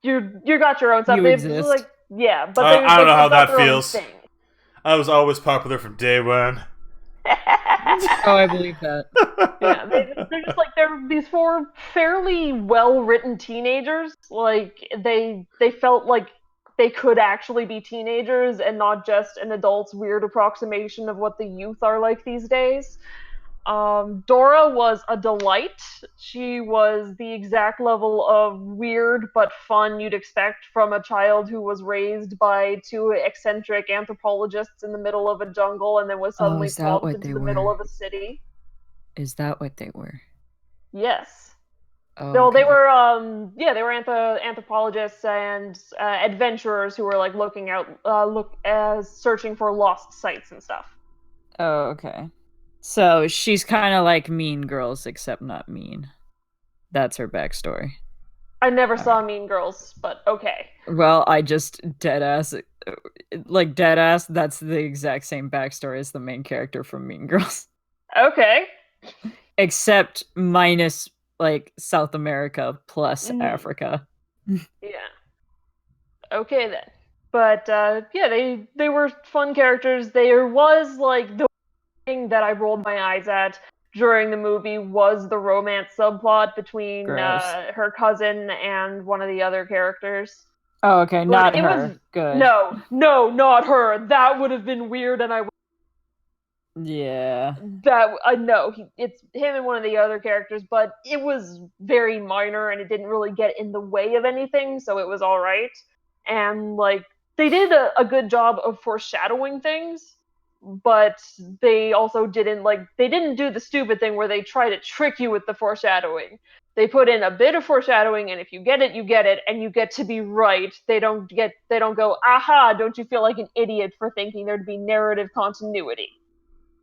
you got your own stuff. You exist. But I don't know how that feels. I was always popular from day one. Oh, I believe that. Yeah, they're just they're these four fairly well-written teenagers. They felt like they could actually be teenagers and not just an adult's weird approximation of what the youth are like these days. Dora was a delight. She was the exact level of weird but fun you'd expect from a child who was raised by two eccentric anthropologists in the middle of a jungle and then was suddenly plopped into the middle of a city. Is that what they were? Yes. Oh, no, okay. they were anthropologists and adventurers who were searching for lost sites and stuff. Oh, okay. So she's kind of like Mean Girls, except not mean. That's her backstory. I never saw Mean Girls, but okay. Well, I just deadass, that's the exact same backstory as the main character from Mean Girls. Okay. Except minus South America plus Africa. Yeah. Okay then. But they were fun characters. There was the thing that I rolled my eyes at during the movie was the romance subplot between her cousin and one of the other characters. Oh, okay, Like not it her. was Good. no, no, not her. That would have been weird, and I Yeah. that no, it's him and one of the other characters, but it was very minor and it didn't really get in the way of anything, so it was all right. And like they did a good job of foreshadowing things, but they also didn't do the stupid thing where they try to trick you with the foreshadowing. They put in a bit of foreshadowing, and if you get it, you get it, and you get to be right. They don't go, aha, don't you feel like an idiot for thinking there'd be narrative continuity?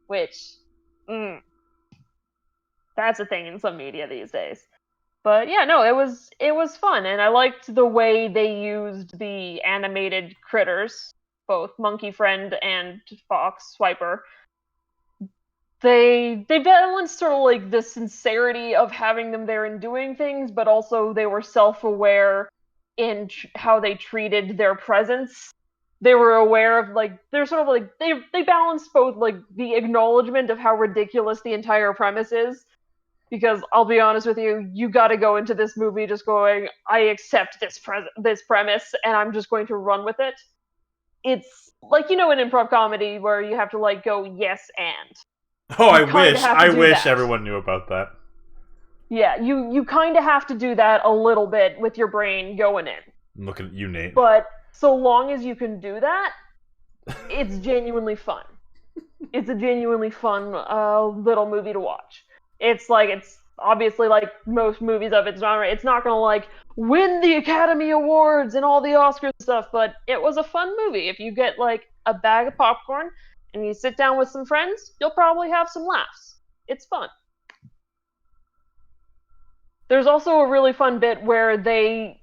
Which mm, that's a thing in some media these days. But yeah, no, it was fun, and I liked the way they used the animated critters, both Monkey Friend and Fox Swiper. They balanced sort of like the sincerity of having them there and doing things, but also they were self-aware in how they treated their presence. They were aware of like they're sort of like they balanced both like the acknowledgement of how ridiculous the entire premise is, because I'll be honest with you, you got to go into this movie just going, I accept this premise and I'm just going to run with it. It's like in improv comedy where you have to like go yes and Oh, you kind of have to I do wish that. everyone knew about that. Yeah, you kind of have to do that a little bit with your brain going in. I'm looking at you, Nate. But so long as you can do that, it's genuinely fun. It's a genuinely fun little movie to watch. It's obviously like most movies of its genre. It's not gonna like win the Academy Awards and all the Oscars and stuff, but it was a fun movie. If you get like a bag of popcorn and you sit down with some friends, you'll probably have some laughs. It's fun. There's also a really fun bit where they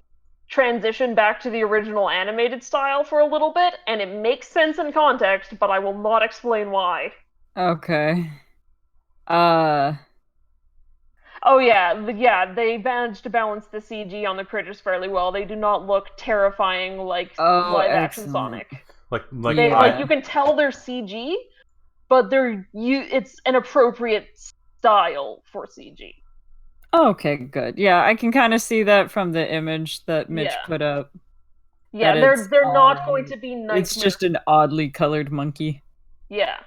transition back to the original animated style for a little bit, and it makes sense in context, but I will not explain why. Okay. Uh Oh yeah, they managed to balance the CG on the critters fairly well. They do not look terrifying like oh, live action excellent. Sonic. Like They I like Yeah. you can tell they're CG, but it's an appropriate style for CG. Okay, good. Yeah, I can kind of see that from the image that Mitch Yeah. put up that Yeah, they're not going to be it's nightmare. just an oddly colored monkey. Yeah.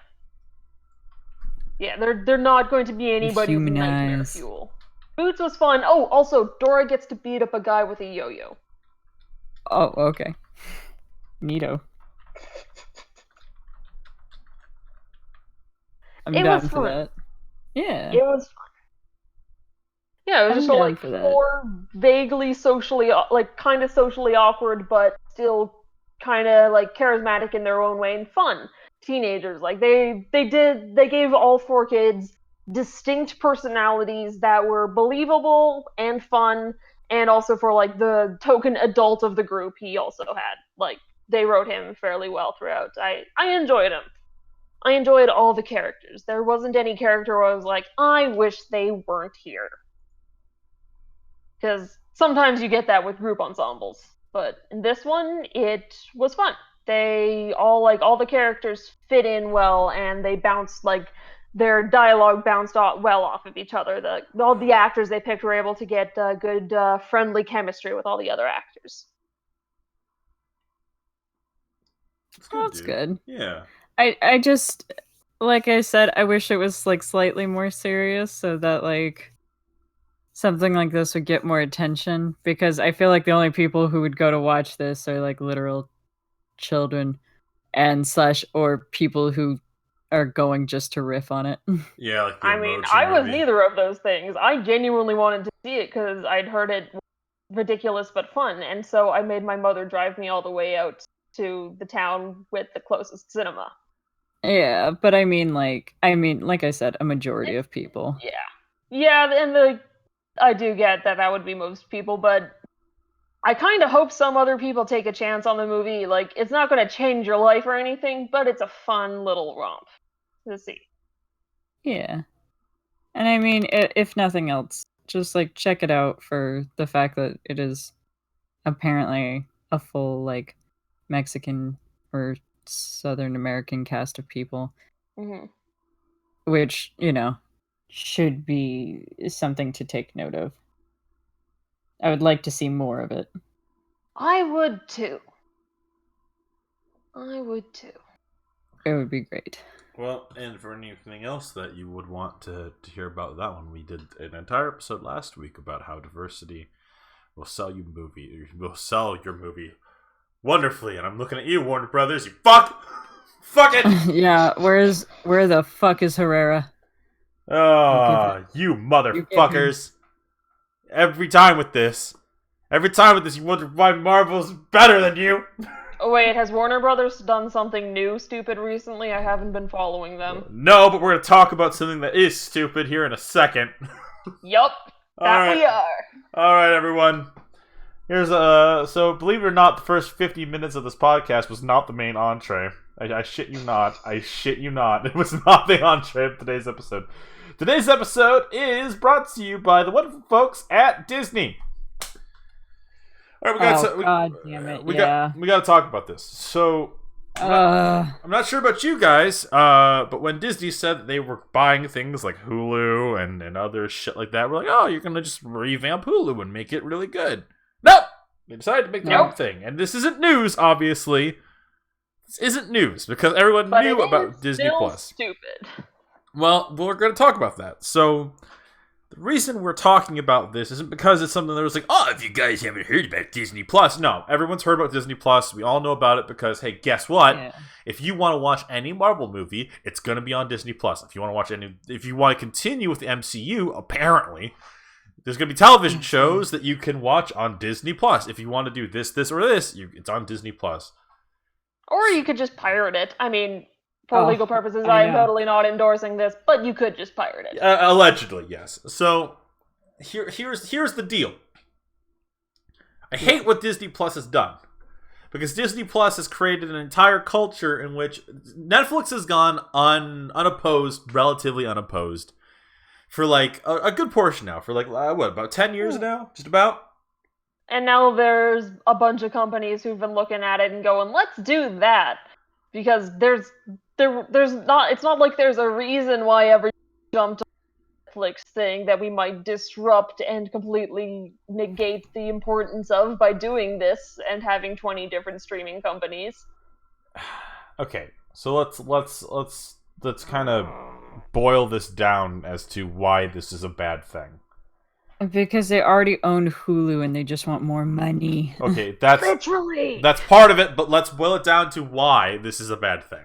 Yeah, they're not going to be anybody's Human nightmare eyes. fuel. Boots was fun. Oh, also Dora gets to beat up a guy with a yo-yo. Oh, okay. Neato. I'm It was down for fun. that. Yeah, It was Yeah, it was just I'm sort of down like for that. four vaguely socially, like kind of socially awkward, but still kind of like charismatic in their own way and fun teenagers. Like they gave all four kids distinct personalities that were believable and fun, and also for like the token adult of the group, he also had like they wrote him fairly well throughout. I enjoyed him. I enjoyed all the characters. There wasn't any character where I was like, I wish they weren't here, because sometimes you get that with group ensembles. But in this one, it was fun. All the characters fit in well, and they bounced like their dialogue bounced well off of each other. All the actors they picked were able to get good friendly chemistry with all the other actors. It's Oh, good, that's dude. good. Yeah. I just like I said, I wish it was like slightly more serious so that like something like this would get more attention because I feel like the only people who would go to watch this are like literal children and slash or people who are going just to riff on it. Yeah, like the I mean, emoji I was movie. neither of those things. I genuinely wanted to see it because I'd heard it was ridiculous but fun, and so I made my mother drive me all the way out to the town with the closest cinema. Yeah, but like I said, a majority It's of people. Yeah, yeah, and I do get that would be most people, but I kind of hope some other people take a chance on the movie. Like, it's not going to change your life or anything, but it's a fun little romp to see. Yeah. And if nothing else, just like check it out for the fact that it is apparently a full like Mexican or Southern American cast of people, Hmm. which, should be something to take note of. I would like to see more of it. I would too. I would too. It would be great. Well, and for anything else that you would want to hear about that one, we did an entire episode last week about how diversity will sell your movie wonderfully. And I'm looking at you, Warner Brothers. You fuck it. Yeah, where the fuck is Herrera? Oh, you motherfuckers! Every time with this, you wonder why Marvel's better than you. Oh wait, has Warner Brothers done something new stupid recently? I haven't been following them. No, but we're going to talk about something that is stupid here in a second. Yup, that we are. Alright, everyone. Here's so believe it or not, the first 50 minutes of this podcast was not the main entree. I shit you not. It was not the entree of today's episode. Today's episode is brought to you by the wonderful folks at Disney. All right, God damn it! we got to talk about this. So, I'm not sure about you guys, but when Disney said that they were buying things like Hulu and other shit like that, we're like, oh, you're gonna just revamp Hulu and make it really good. Nope, they decided to make their own thing, and this isn't news, obviously. This isn't news because everyone knew about Disney Plus. Stupid. Well, we're going to talk about that. So, the reason we're talking about this isn't because it's something that was like, oh, if you guys haven't heard about Disney Plus. No, everyone's heard about Disney Plus. We all know about it because, hey, guess what? Yeah. If you want to watch any Marvel movie, it's going to be on Disney Plus. If you want to continue with the MCU, apparently, there's going to be television shows that you can watch on Disney Plus. If you want to do this, or this, it's on Disney Plus. Or you could just pirate it. I mean, for legal purposes, I am totally not endorsing this, but you could just pirate it. Allegedly, yes. So, here's the deal. I hate what Disney Plus has done. Because Disney Plus has created an entire culture in which Netflix has gone relatively unopposed, for like a good portion now. For like, about 10 years now? Just about? And now there's a bunch of companies who've been looking at it and going, let's do that. Because there's not, it's not like there's a reason why everyone jumped on Netflix thing that we might disrupt and completely negate the importance of by doing this and having 20 different streaming companies. Okay, so let's kind of boil this down as to why this is a bad thing. Because they already own Hulu and they just want more money. Okay, that's literally that's part of it, but let's boil it down to why this is a bad thing.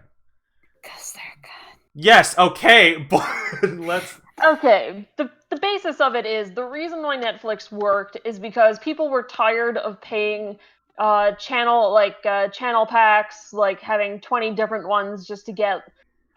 Because they're good. Yes, okay, but let's... Okay, the basis of it is, the reason why Netflix worked is because people were tired of paying channel packs, like having 20 different ones just to get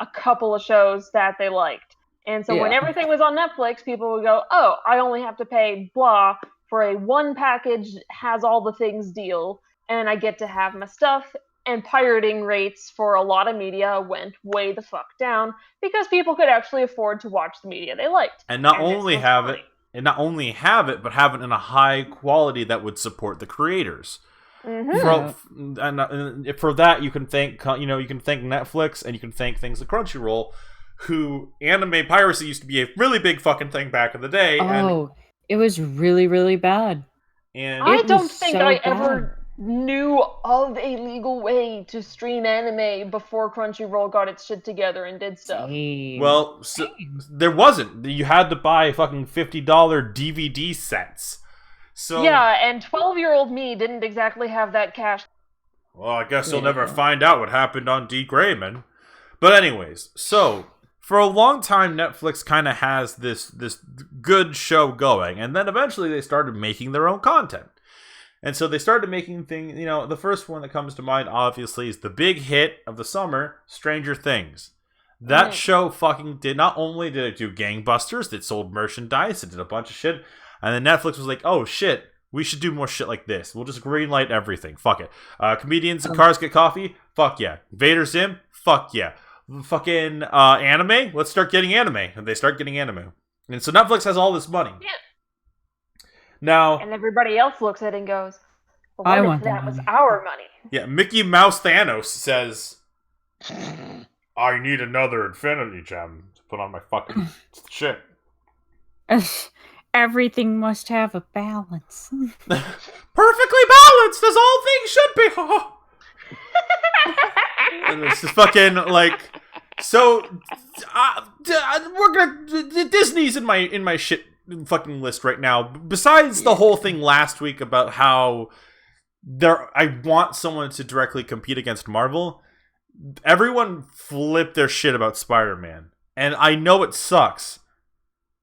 a couple of shows that they liked. And so when everything was on Netflix, people would go, oh, I only have to pay blah for a one package, has all the things deal, and I get to have my stuff. And pirating rates for a lot of media went way the fuck down because people could actually afford to watch the media they liked. And not only have it, but have it in a high quality that would support the creators. Mm-hmm. And for that, you can thank Netflix, and you can thank things like Crunchyroll, who anime piracy used to be a really big fucking thing back in the day. It was really, really bad. And I don't think I ever knew of a legal way to stream anime before Crunchyroll got its shit together and did stuff. Well, there wasn't. You had to buy fucking $50 DVD sets. So yeah, and 12-year-old me didn't exactly have that cash. Well, I guess you'll never find out what happened on D. Grayman. But anyways, so for a long time, Netflix kind of has this good show going, and then eventually they started making their own content. And so they started making things, the first one that comes to mind, obviously, is the big hit of the summer, Stranger Things. That show fucking not only did it do gangbusters, it sold merchandise, it did a bunch of shit, and then Netflix was like, oh shit, we should do more shit like this. We'll just greenlight everything. Fuck it. Comedians in cars get coffee? Fuck yeah. Invader Sim? Fuck yeah. Fucking anime? Let's start getting anime. And they start getting anime. And so Netflix has all this money. Yeah. Now, and everybody else looks at it and goes, well, what if that was our money? Yeah, Mickey Mouse Thanos says, I need another Infinity Gem to put on my fucking shit. Everything must have a balance. Perfectly balanced as all things should be. And it's just fucking like, so we're gonna Disney's in my shit fucking list right now. Besides the whole thing last week about how I want someone to directly compete against Marvel. Everyone flipped their shit about Spider-Man, and I know it sucks,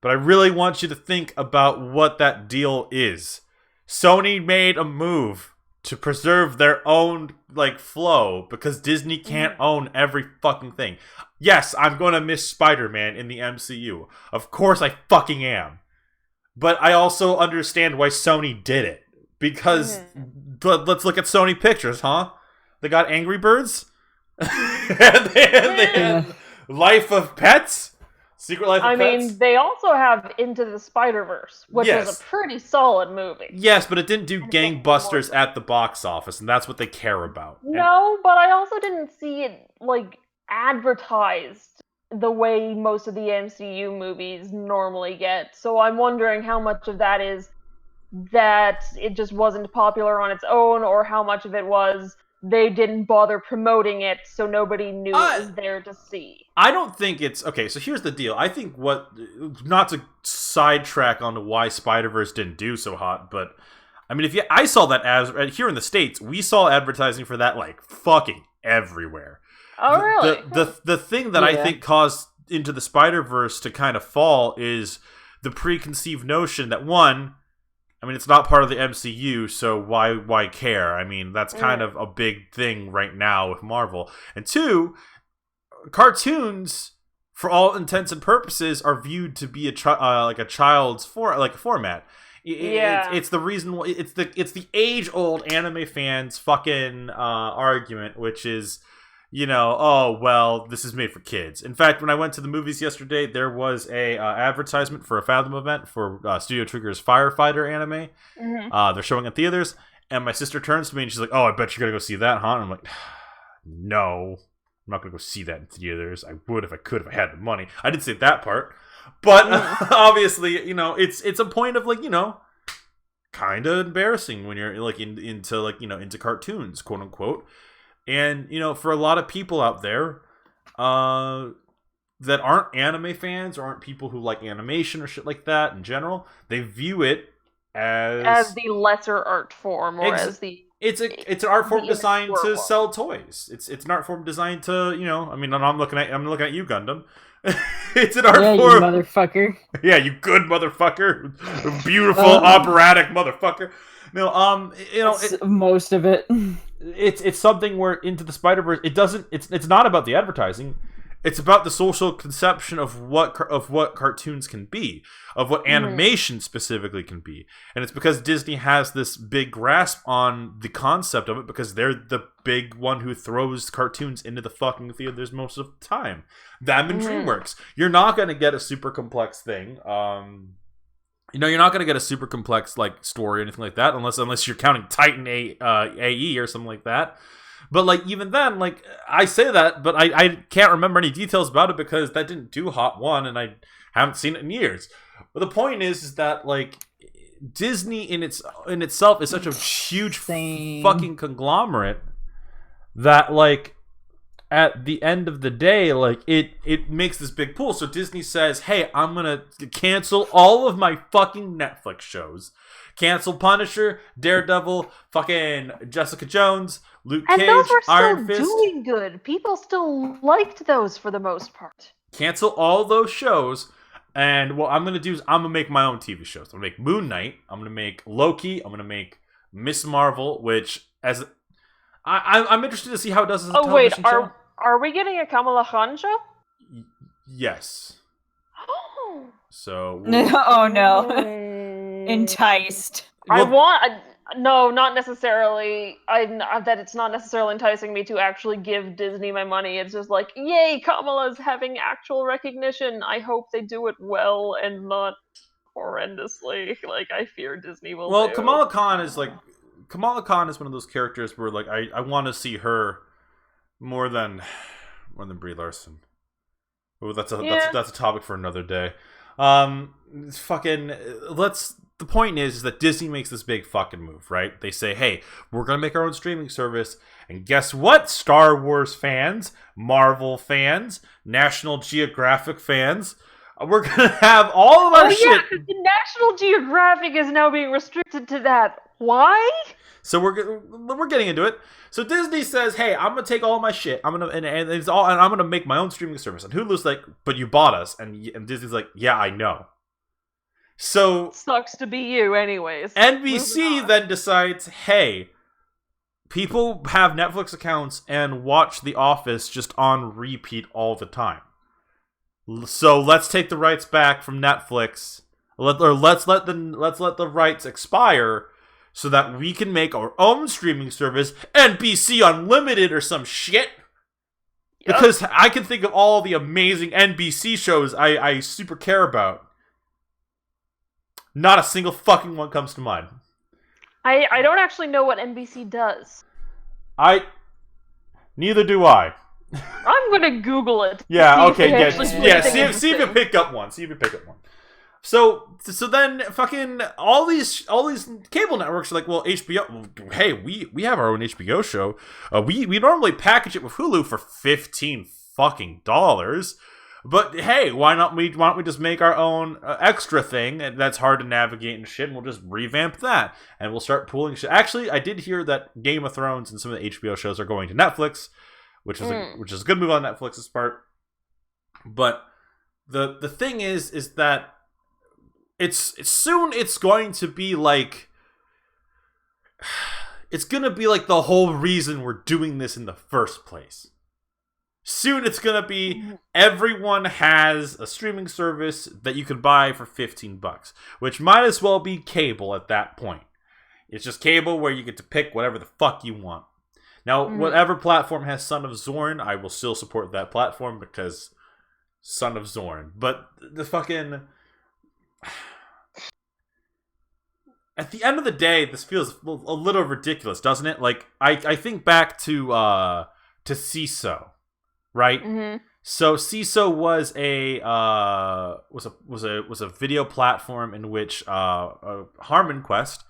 but I really want you to think about what that deal is. Sony made a move to preserve their own, like, flow, because Disney can't own every fucking thing. Yes, I'm gonna miss Spider-Man in the MCU. Of course I fucking am. But I also understand why Sony did it. Because, let's look at Sony Pictures, huh? They got Angry Birds. and they had Life of Pets. Secret Life of Pets. I mean, they also have Into the Spider-Verse, which was a pretty solid movie. Yes, but it didn't do gangbusters at the box office, and that's what they care about. No, but I also didn't see it, like, advertised the way most of the MCU movies normally get. So I'm wondering how much of that is that it just wasn't popular on its own, or how much of it was they didn't bother promoting it, so nobody knew it was there to see. I don't think it's... Okay, so here's the deal. I think not to sidetrack onto why Spider-Verse didn't do so hot, but... I mean, I saw that as... Here in the States, we saw advertising for that, like, fucking everywhere. Oh, really? The thing that I think caused Into the Spider-Verse to kind of fall is the preconceived notion that, one... I mean, it's not part of the MCU, so why care? I mean, that's kind of a big thing right now with Marvel. And two, cartoons, for all intents and purposes, are viewed to be like a child's format. It's the reason why it's the age-old anime fans fucking argument, which is, you know, oh, well, this is made for kids. In fact, when I went to the movies yesterday, there was a advertisement for a Fathom event for Studio Trigger's Firefighter anime. They're showing in theaters, and my sister turns to me and she's like, oh, I bet you're going to go see that, huh? And I'm like, no, I'm not going to go see that in theaters. I would if I could, if I had the money. I didn't say that part. But obviously, you know, it's a point of, like, you know, kind of embarrassing when you're like into cartoons, quote unquote. And, you know, for a lot of people out there that aren't anime fans or aren't people who like animation or shit like that in general, they view it as the lesser art form, or as the... It's an art form designed to sell toys. It's an art form designed to, you know, I mean, I'm looking at you, Gundam. It's an art form. You motherfucker. Yeah, you good motherfucker. Beautiful operatic motherfucker. No, you know, most of it. It's something where Into the Spider-Verse, it's not about the advertising. It's about the social conception of what cartoons can be, of what animation specifically can be. And it's because Disney has this big grasp on the concept of it, because they're the big one who throws cartoons into the fucking theaters most of the time. Them and DreamWorks. You're not going to get a super complex thing. You know, you're not going to get a super complex, like, story or anything like that, unless you're counting Titan AE or something like that. But, like, even then, like, I say that, but I can't remember any details about it because that didn't do Hot 1, and I haven't seen it in years. But the point is that, like, Disney in itself is such a huge fucking conglomerate that, like, at the end of the day, like, it makes this big pool. So Disney says, hey, I'm gonna cancel all of my fucking Netflix shows. Cancel Punisher, Daredevil, fucking Jessica Jones, Luke Cage, those were still Iron Fist. Doing good. People still liked those for the most part. Cancel all those shows, and what I'm gonna do is I'm gonna make my own TV shows. I'm gonna make Moon Knight. I'm gonna make Loki. I'm gonna make Miss Marvel, which I'm interested to see how it does as a television show. Are we getting a Kamala Khan show? Yes. So. Oh no. Enticed. No, not necessarily. That it's not necessarily enticing me to actually give Disney my money. It's just like, yay, Kamala's having actual recognition. I hope they do it well and not horrendously, like I fear Disney will. Well, Kamala Khan is one of those characters where, like, I want to see her more than Brie Larson. Oh, that's a topic for another day. Fucking let's. The point is that Disney makes this big fucking move, right? They say, hey, we're going to make our own streaming service. And guess what, Star Wars fans, Marvel fans, National Geographic fans? We're going to have all of our shit. Yeah, because the National Geographic is now being restricted to that. Why? So we're getting into it. So Disney says, hey, I'm going to take all of my shit. I'm going to, and I'm going to make my own streaming service. And Hulu's like, but you bought us. And Disney's like, yeah, I know. So sucks to be you anyways. NBC then decides, hey, people have Netflix accounts and watch The Office just on repeat all the time. So let's take the rights back from Netflix. Let's let the rights expire so that we can make our own streaming service, NBC Unlimited or some shit. Yep. Because I can think of all the amazing NBC shows I super care about. Not a single fucking one comes to mind. I don't actually know what NBC does. Neither do I. I'm gonna Google it. Yeah, okay, see if you pick up one. So then fucking all these cable networks are like, well, HBO, hey, we have our own HBO show. We normally package it with Hulu for $15 fucking dollars. But hey, why don't we just make our own extra thing that's hard to navigate and shit, and we'll just revamp that, and we'll start pooling shit. Actually, I did hear that Game of Thrones and some of the HBO shows are going to Netflix, which is a good move on Netflix's part. But the thing is that it's going to be like the whole reason we're doing this in the first place. Soon it's going to be everyone has a streaming service that you can buy for $15, which might as well be cable at that point. It's just cable where you get to pick whatever the fuck you want. Now, whatever platform has Son of Zorn, I will still support that platform because Son of Zorn. But the fucking... At the end of the day, this feels a little ridiculous, doesn't it? Like, I think back to CISO. Right. Mm-hmm. So CISO was a video platform in which Harmon Quest,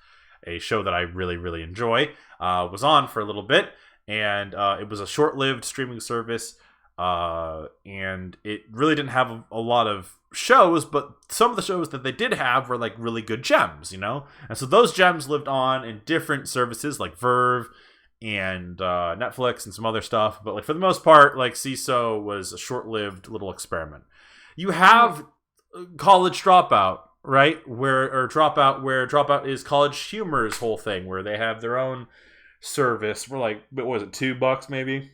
a show that I really really enjoy, was on for a little bit, and it was a short-lived streaming service, and it really didn't have a lot of shows, but some of the shows that they did have were like really good gems, you know, and so those gems lived on in different services like Verve and Netflix and some other stuff, but like for the most part, like CISO was a short-lived little experiment. You have College Dropout, right? Where Dropout is College Humor's whole thing, where they have their own service. We're like, what was it, $2 maybe?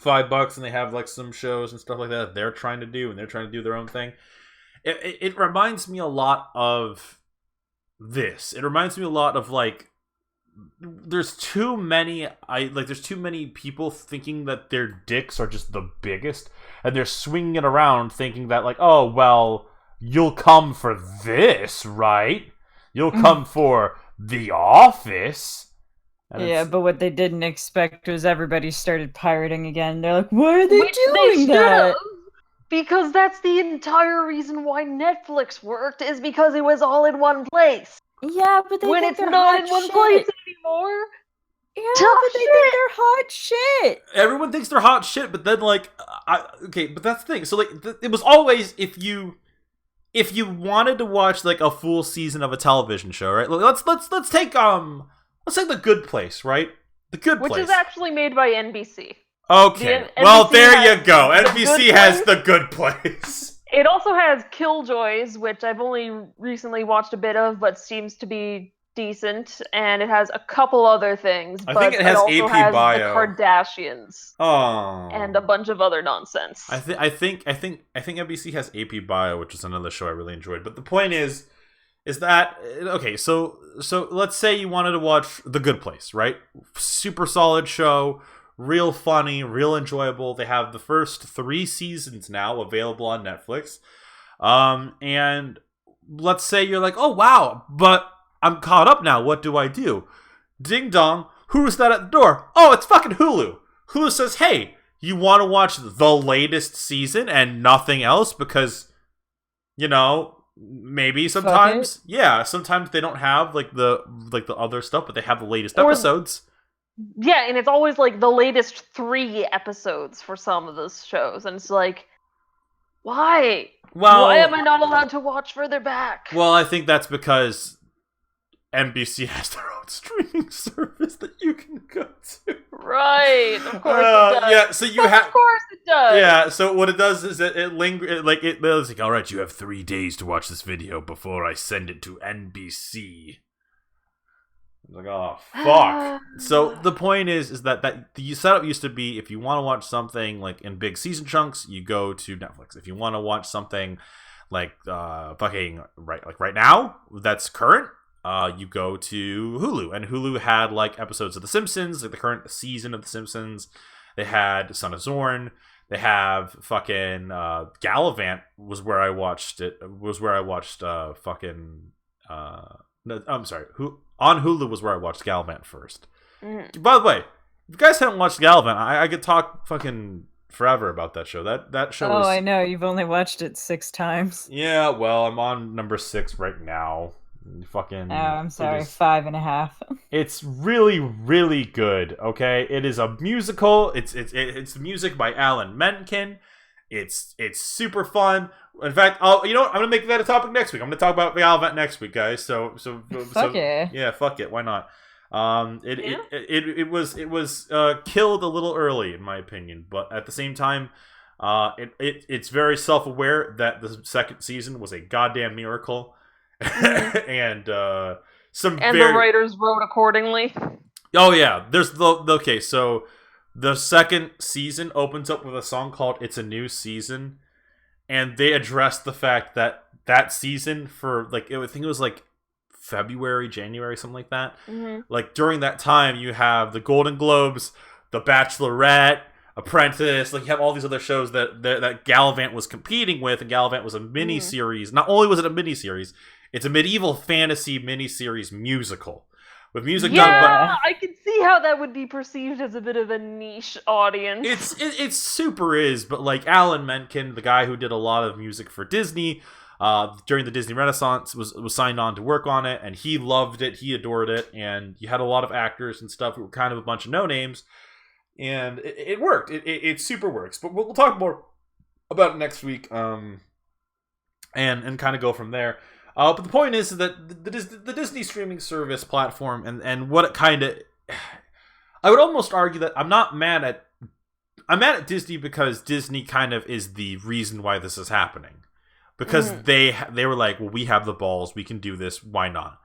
$5, and they have like some shows and stuff like that they're trying to do, and they're trying to do their own thing. It reminds me a lot of this. It reminds me a lot of like, there's too many people thinking that their dicks are just the biggest, and they're swinging it around thinking that like, oh well, you'll come for this, right? You'll come for The Office. And yeah, but what they didn't expect was everybody started pirating again. They're like, why are they doing that? Because that's the entire reason why Netflix worked, is because it was all in one place. Yeah, but they when think it's they're not hot in one shit. place anymore. Yeah, Tough but they shit. think they're hot shit. Everyone thinks they're hot shit, but then like, but that's the thing. So like, it was always if you wanted to watch like a full season of a television show, right? Let's take The Good Place, right? The Good Place, which is actually made by NBC. Okay, well there you go. NBC has The Good Place. It also has Killjoys, which I've only recently watched a bit of, but seems to be decent, and it has a couple other things. I think it has AP Bio, the Kardashians, and a bunch of other nonsense. I think NBC has AP Bio, which is another show I really enjoyed. But the point is that okay? So let's say you wanted to watch The Good Place, right? Super solid show. Real funny, real enjoyable. They have the first 3 seasons now available on Netflix. And let's say you're like, oh wow, but I'm caught up now. What do I do? Ding dong. Who's that at the door? Oh, it's fucking Hulu. Hulu says, hey, you want to watch the latest season and nothing else because you know, maybe sometimes, yeah, sometimes they don't have like the other stuff, but they have the latest episodes. Yeah, and it's always like the latest 3 episodes for some of those shows, and it's like, why? Why am I not allowed to watch further back? Well, I think that's because NBC has their own streaming service that you can go to. Right, of course it does. Yeah, so you have. Of course it does. Yeah, so what it does is it lingers. Like it's like, all right, you have 3 days to watch this video before I send it to NBC. I'm like, oh fuck. So the point is that the setup used to be, if you want to watch something like in big season chunks, you go to Netflix. If you want to watch something like fucking right now that's current, you go to Hulu. And Hulu had like episodes of The Simpsons, like the current season of The Simpsons. They had Son of Zorn. They have fucking Gallivant was where I watched it. Was where I watched fucking. No, I'm sorry. On Hulu was where I watched Gallivant first. Mm. By the way, if you guys haven't watched Gallivant, I could talk fucking forever about that show. That show. Oh, I know. You've only watched it 6 times. Yeah, well, I'm on number 6 right now. Fucking. Oh, I'm sorry. 5.5. It's really, really good. Okay, it is a musical. It's music by Alan Menken. It's super fun. In fact, you know what? I'm gonna make that a topic next week. I'm gonna talk about Gallivant next week, guys. So fuck it. Yeah, fuck it. Why not? It was killed a little early, in my opinion, but at the same time, it's very self-aware that the second season was a goddamn miracle, and the writers wrote accordingly. Oh yeah, there's okay. So the second season opens up with a song called "It's a New Season." And they addressed the fact that season for, like, I think it was, like, February, January, something like that. Mm-hmm. Like, during that time, you have the Golden Globes, The Bachelorette, Apprentice. Like, you have all these other shows that Gallivant was competing with, and Gallivant was a mini-series. Mm-hmm. Not only was it a mini-series, it's a medieval fantasy mini-series musical. With music done, but I can see how that would be perceived as a bit of a niche audience. It super is, but like Alan Menken, the guy who did a lot of music for Disney during the Disney Renaissance, was signed on to work on it, and he loved it, he adored it, and you had a lot of actors and stuff who were kind of a bunch of no-names, and it worked. It super works, but we'll talk more about it next week, and kind of go from there. But the point is that the Disney streaming service platform and what it kind of... I would almost argue that I'm mad at Disney because Disney kind of is the reason why this is happening. Because they were like, well, we have the balls, we can do this, why not?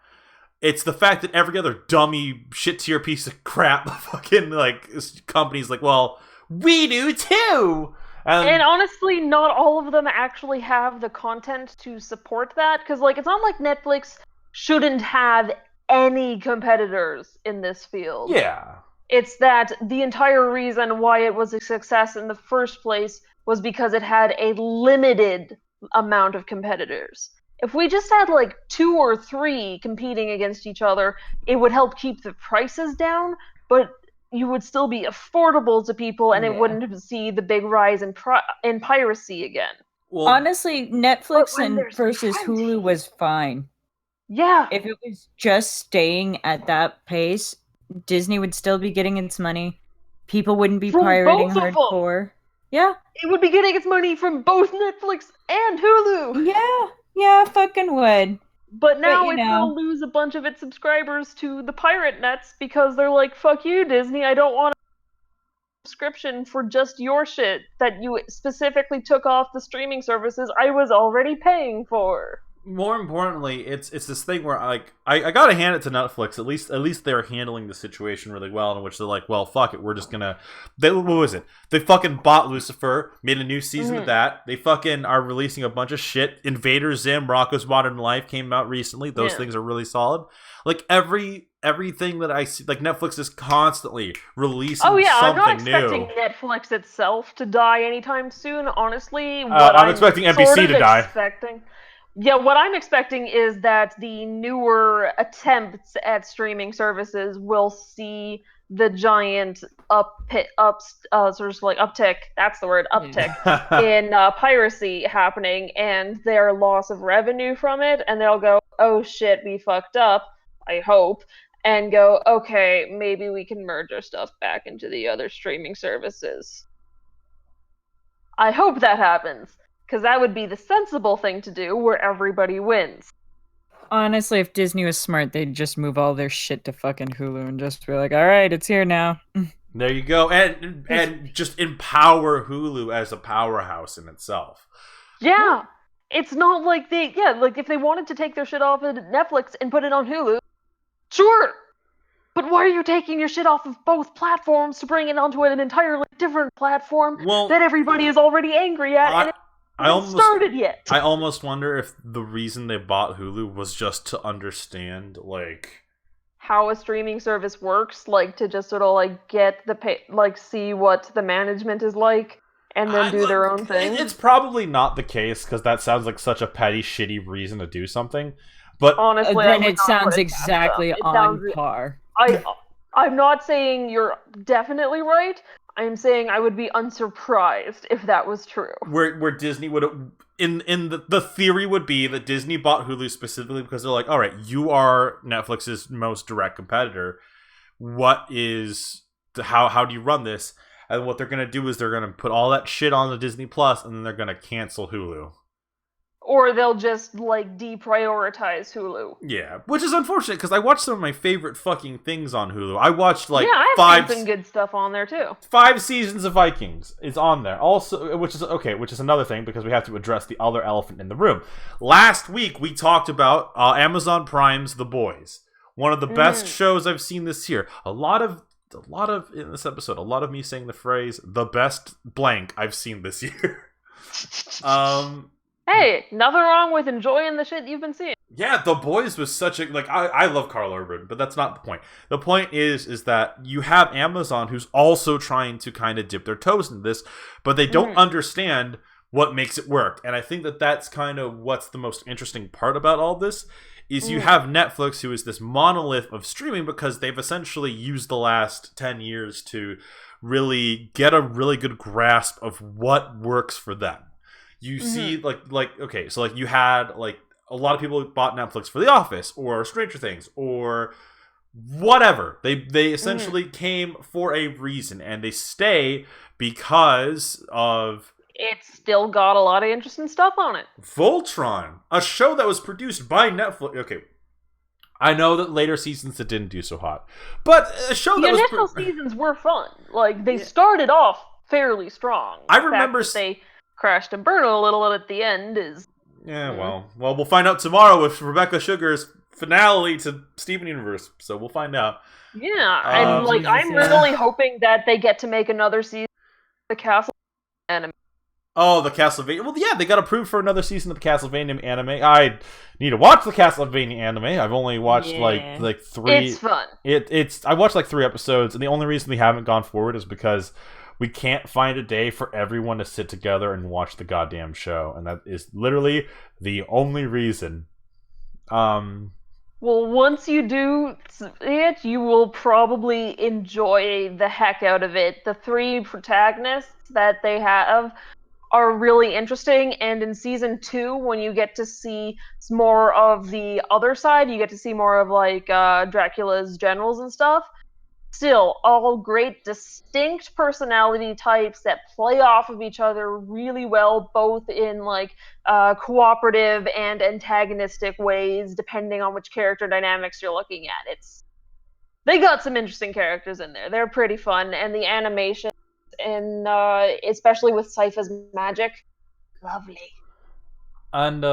It's the fact that every other dummy shit-tier piece of crap fucking like company's like, well, we do too! And honestly, not all of them actually have the content to support that, because like it's not like Netflix shouldn't have any competitors in this field. Yeah. It's that the entire reason why it was a success in the first place was because it had a limited amount of competitors. If we just had like 2 or 3 competing against each other, it would help keep the prices down, but you would still be affordable to people, and it wouldn't see the big rise in piracy again. Well, honestly, Netflix versus Hulu was fine. Yeah. If it was just staying at that pace, Disney would still be getting its money. People wouldn't be pirating hardcore. Yeah. It would be getting its money from both Netflix and Hulu. Yeah, fucking would. But now it's going to lose a bunch of its subscribers to the pirate nets because they're like, fuck you, Disney, I don't want a subscription for just your shit that you specifically took off the streaming services I was already paying for. More importantly, it's this thing where I gotta hand it to Netflix. At least they're handling the situation really well, in which they're like, well, fuck it, we're just gonna. What was it? They fucking bought Lucifer, made a new season of that. They fucking are releasing a bunch of shit. Invader Zim, Rocko's Modern Life came out recently. Those things are really solid. Like everything that I see, like Netflix is constantly releasing something new. I'm not expecting Netflix itself to die anytime soon. Honestly, I'm expecting NBC to die. Yeah, what I'm expecting is that the newer attempts at streaming services will see the giant sort of like uptick. That's the word, uptick in piracy happening, and their loss of revenue from it, and they'll go, "Oh shit, we fucked up." I hope, and go, "Okay, maybe we can merge our stuff back into the other streaming services." I hope that happens, because that would be the sensible thing to do where everybody wins. Honestly, if Disney was smart, they'd just move all their shit to fucking Hulu and just be like, all right, it's here now. There you go. And just empower Hulu as a powerhouse in itself. Yeah. It's not like like if they wanted to take their shit off of Netflix and put it on Hulu, sure. But why are you taking your shit off of both platforms to bring it onto an entirely different platform that everybody is already angry at and it hasn't started yet? I almost wonder if the reason they bought Hulu was just to understand, like, how a streaming service works, like to just sort of like get see what the management is like and then do their own thing. It's probably not the case, because that sounds like such a petty, shitty reason to do something. But honestly, then it sounds exactly on par. I'm not saying you're definitely right. I'm saying I would be unsurprised if that was true. Where Disney would, the theory would be that Disney bought Hulu specifically because they're like, all right, you are Netflix's most direct competitor. How do you run this? And what they're gonna do is they're gonna put all that shit on the Disney Plus, and then they're gonna cancel Hulu. Or they'll just, like, deprioritize Hulu. Yeah, which is unfortunate, because I watched some of my favorite fucking things on Hulu. I watched, like, I've seen some good stuff on there, too. 5 seasons of Vikings is on there. Also, which is another thing, because we have to address the other elephant in the room. Last week, we talked about Amazon Prime's The Boys. One of the best shows I've seen this year. A lot of in this episode, a lot of me saying the phrase, the best blank I've seen this year. Hey, nothing wrong with enjoying the shit you've been seeing. Yeah, The Boys was such a, like, I love Carl Urban, but that's not the point. The point is that you have Amazon, who's also trying to kind of dip their toes in this, but they don't understand what makes it work. And I think that that's kind of what's the most interesting part about all this, is you have Netflix, who is this monolith of streaming, because they've essentially used the last 10 years to really get a really good grasp of what works for them. You see, okay, so, like, you had, like, a lot of people who bought Netflix for The Office, or Stranger Things, or whatever. They essentially came for a reason, and they stay because of... It's still got a lot of interesting stuff on it. Voltron, a show that was produced by Netflix. Okay, I know that later seasons it didn't do so hot, but a show that the initial seasons were fun. Like, they started off fairly strong. I remember they crashed and burned a little at the end is... Yeah, well, we'll find out tomorrow with Rebecca Sugar's finale to Steven Universe, so we'll find out. Yeah, and, like, I'm really hoping that they get to make another season of the Castlevania anime. Oh, the Castlevania. Well, yeah, they got approved for another season of the Castlevania anime. I need to watch the Castlevania anime. I've only watched like 3. It's fun. I watched like 3 episodes, and the only reason we haven't gone forward is because we can't find a day for everyone to sit together and watch the goddamn show, and that is literally the only reason. Well, once you do it, you will probably enjoy the heck out of it. The 3 protagonists that they have are really interesting, and in season 2, when you get to see more of the other side, you get to see more of, like, Dracula's generals and stuff. Still, all great, distinct personality types that play off of each other really well, both in, like, cooperative and antagonistic ways, depending on which character dynamics you're looking at. They got some interesting characters in there. They're pretty fun, and the animation, and especially with Sypha's magic, lovely. And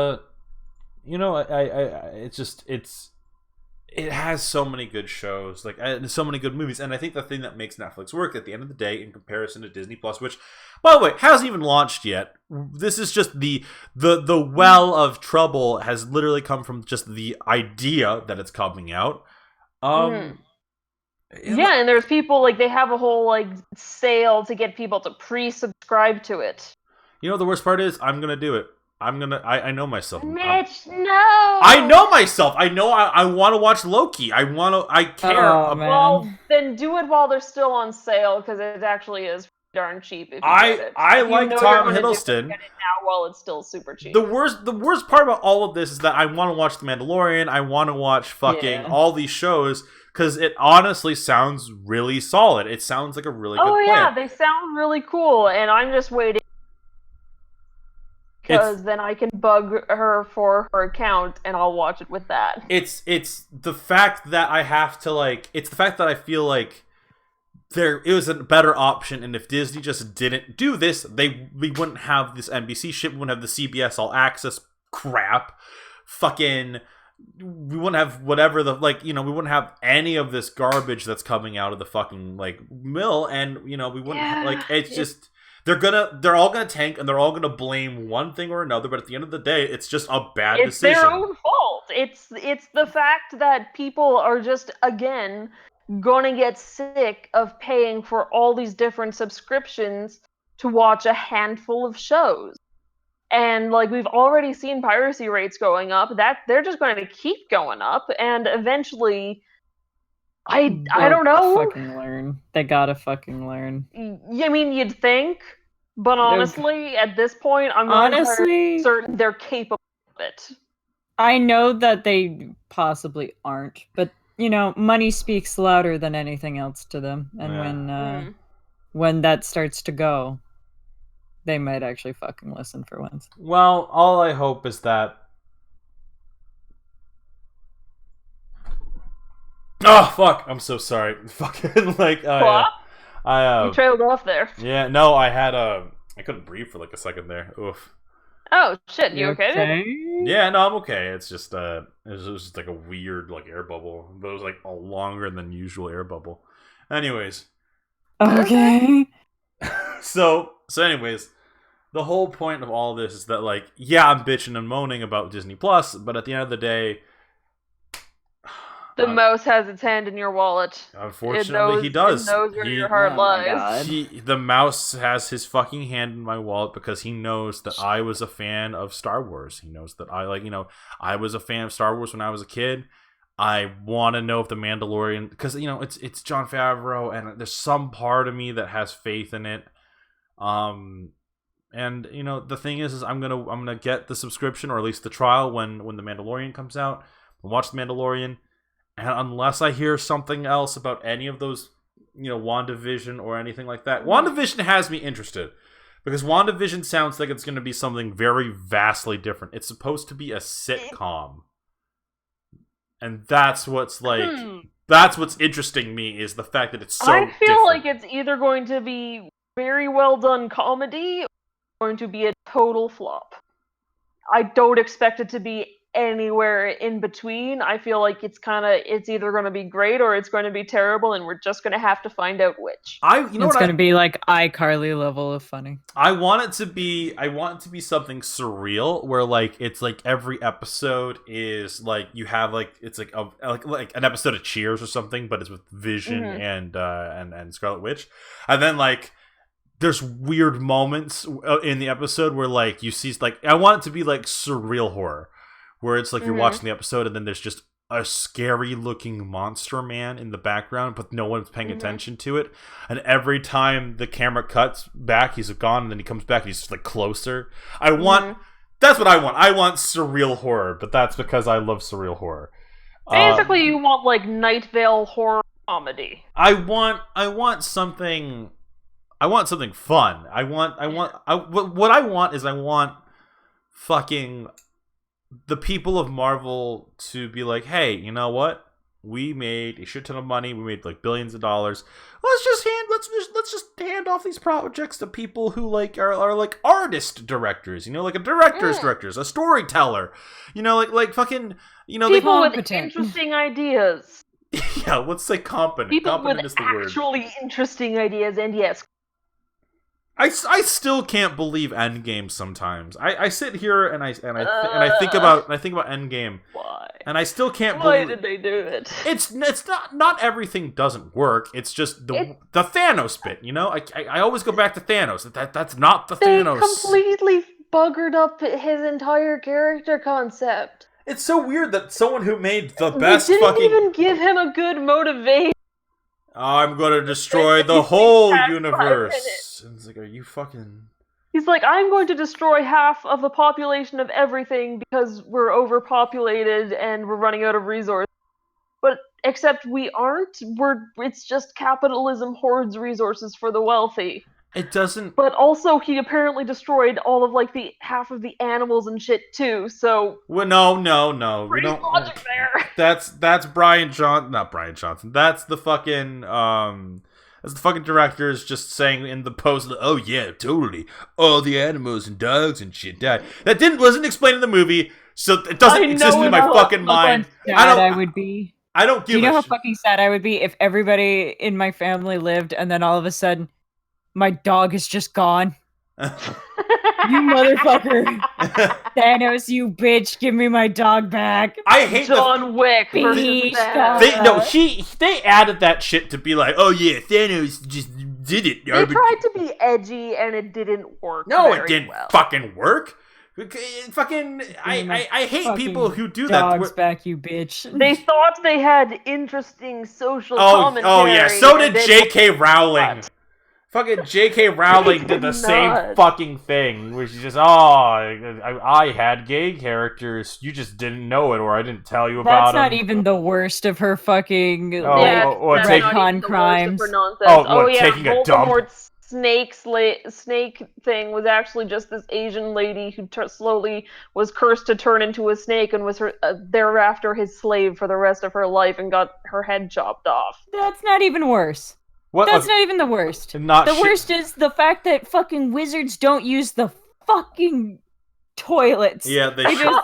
it has so many good shows, like, so many good movies, and I think the thing that makes Netflix work at the end of the day, in comparison to Disney Plus, which, by the way, hasn't even launched yet. This is just the well of trouble has literally come from just the idea that it's coming out. Yeah, and there's people, like, they have a whole, like, sale to get people to pre-subscribe to it. You know what the worst part is? I'm gonna do it. I know myself. Mitch, no. I know myself. I know I want to watch Loki. I care. Oh, man. Well, then do it while they're still on sale, because it actually is darn cheap if you get it. I If you like know Tom you're gonna do it, Hiddleston. get it now while it's still super cheap. The worst part about all of this is that I want to watch The Mandalorian. I want to watch fucking all these shows because it honestly sounds really solid. It sounds like a really good plan. Yeah, they sound really cool, and I'm just waiting because then I can bug her for her account and I'll watch it with that. It's the fact that I have to it's the fact that I feel like it was a better option, and if Disney just didn't do this, we wouldn't have this NBC shit, we wouldn't have the CBS All Access crap, fucking, we wouldn't have whatever we wouldn't have any of this garbage that's coming out of the fucking mill, and we wouldn't it's just they're all gonna tank, and they're all gonna blame one thing or another, but at the end of the day, it's just a bad decision. It's their own fault. It's the fact that people are just, again, gonna get sick of paying for all these different subscriptions to watch a handful of shows. And we've already seen piracy rates going up, that they're just going to keep going up, and eventually I don't know. Fucking learn. They gotta fucking learn. I mean, you'd think, but honestly, at this point, I'm not certain they're capable of it. I know that they possibly aren't, but money speaks louder than anything else to them, and when that starts to go, they might actually fucking listen for once. Well, all I hope is that. Oh fuck! I'm so sorry. Fucking you trailed off there. Yeah, no, I couldn't breathe for a second there. Oof. Oh shit! You okay? Yeah, no, I'm okay. It's just it was just a weird air bubble. But it was a longer than usual air bubble. Anyways. Okay. So anyways, the whole point of all this is that I'm bitching and moaning about Disney Plus, but at the end of the day, the mouse has its hand in your wallet. Unfortunately, he does. It knows where your heart lies. The mouse has his fucking hand in my wallet because he knows that I was a fan of Star Wars. He knows that I was a fan of Star Wars when I was a kid. I want to know if the Mandalorian, because it's Jon Favreau, and there's some part of me that has faith in it. And the thing is I'm gonna get the subscription, or at least the trial, when the Mandalorian comes out. I'll watch the Mandalorian. And unless I hear something else about any of those, WandaVision or anything like that, WandaVision has me interested. Because WandaVision sounds like it's going to be something very vastly different. It's supposed to be a sitcom. And that's what's that's what's interesting me, is the fact that it's so I feel different. like it's either going to be very well done comedy, or going to be a total flop. I don't expect it to be anywhere in between. I feel like it's either going to be great or it's going to be terrible, and we're just going to have to find out which. It's going to be iCarly level of funny. I want it to be something surreal, where it's every episode is you have it's like an episode of Cheers or something, but it's with Vision and Scarlet Witch, and then there's weird moments in the episode where you see I want it to be surreal horror, where it's you're watching the episode and then there's just a scary looking monster man in the background, but no one's paying attention to it. And every time the camera cuts back, he's gone, and then he comes back and he's just closer. That's what I want. I want surreal horror, but that's because I love surreal horror. Basically, you want Night Vale horror comedy. I want something fun. I want fucking the people of Marvel to be hey, you know what? We made a shit ton of money. We made billions of dollars. Let's just hand off these projects to people who are artist directors. A director's directors, a storyteller. Fucking people with interesting ideas. Yeah, let's say competent. People competent with is the word. Actually interesting ideas, and yes. I still can't believe Endgame sometimes. I sit here and I think about Endgame. Why? And I still can't believe. Why did they do it? It's not everything doesn't work. It's just the Thanos bit, I always go back to Thanos. That's not the Thanos. They completely buggered up his entire character concept. It's so weird that someone who made the They best didn't fucking... even give him a good motivation. I'm gonna destroy the He's whole past 5 universe. And it's like, are you fucking... He's like, I'm going to destroy half of the population of everything because we're overpopulated and we're running out of resources. But except we aren't. It's just capitalism hoards resources for the wealthy. It doesn't... But also, he apparently destroyed all of, like, the half of the animals and shit, too, so... Well, no. We Pretty don't... logic there. That's Brian Johnson... Not Brian Johnson. That's the fucking... As the fucking director is just saying in the post, oh yeah, totally, all the animals and dogs and shit died. That wasn't explained in the movie, so it doesn't exist in my fucking mind. I would be. I don't give a shit. Do you know how fucking sad I would be if everybody in my family lived and then all of a sudden my dog is just gone? You motherfucker. Thanos, you bitch, give me my dog back. I hate John Wick versus Thanos. They added that shit to be like, oh yeah, Thanos just did it. They tried to be edgy and it didn't work. No, it didn't fucking work. Fucking, I hate people who do that. Dogs back, you bitch. They thought they had interesting social commentary. Oh yeah, so did J.K. Rowling. Fucking J.K. Rowling did the same fucking thing, which is just, I had gay characters, you just didn't know it, or I didn't tell you about them. That's not even the worst of her fucking retcon crimes. Taking a dump. Voldemort's snake thing was actually just this Asian lady who slowly was cursed to turn into a snake and was thereafter his slave for the rest of her life and got her head chopped off. That's not even worse. That's not even the worst. The worst is the fact that fucking wizards don't use the fucking toilets. Yeah, they just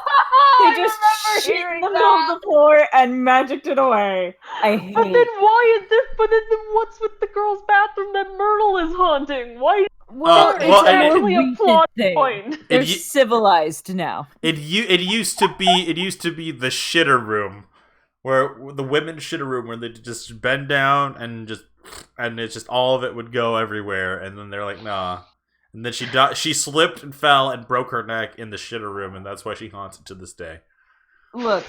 shit in the middle of the floor and magicked it away. I hate. But then why is this? But then what's with the girl's bathroom that Myrtle is haunting? Why? It's actually a plot point. They're civilized now. It used to be the shitter room, where the women's shitter room, where they just bend down and it's just all of it would go everywhere, and then they're like, nah. And then she slipped and fell and broke her neck in the shitter room, and that's why she haunts it to this day. Look,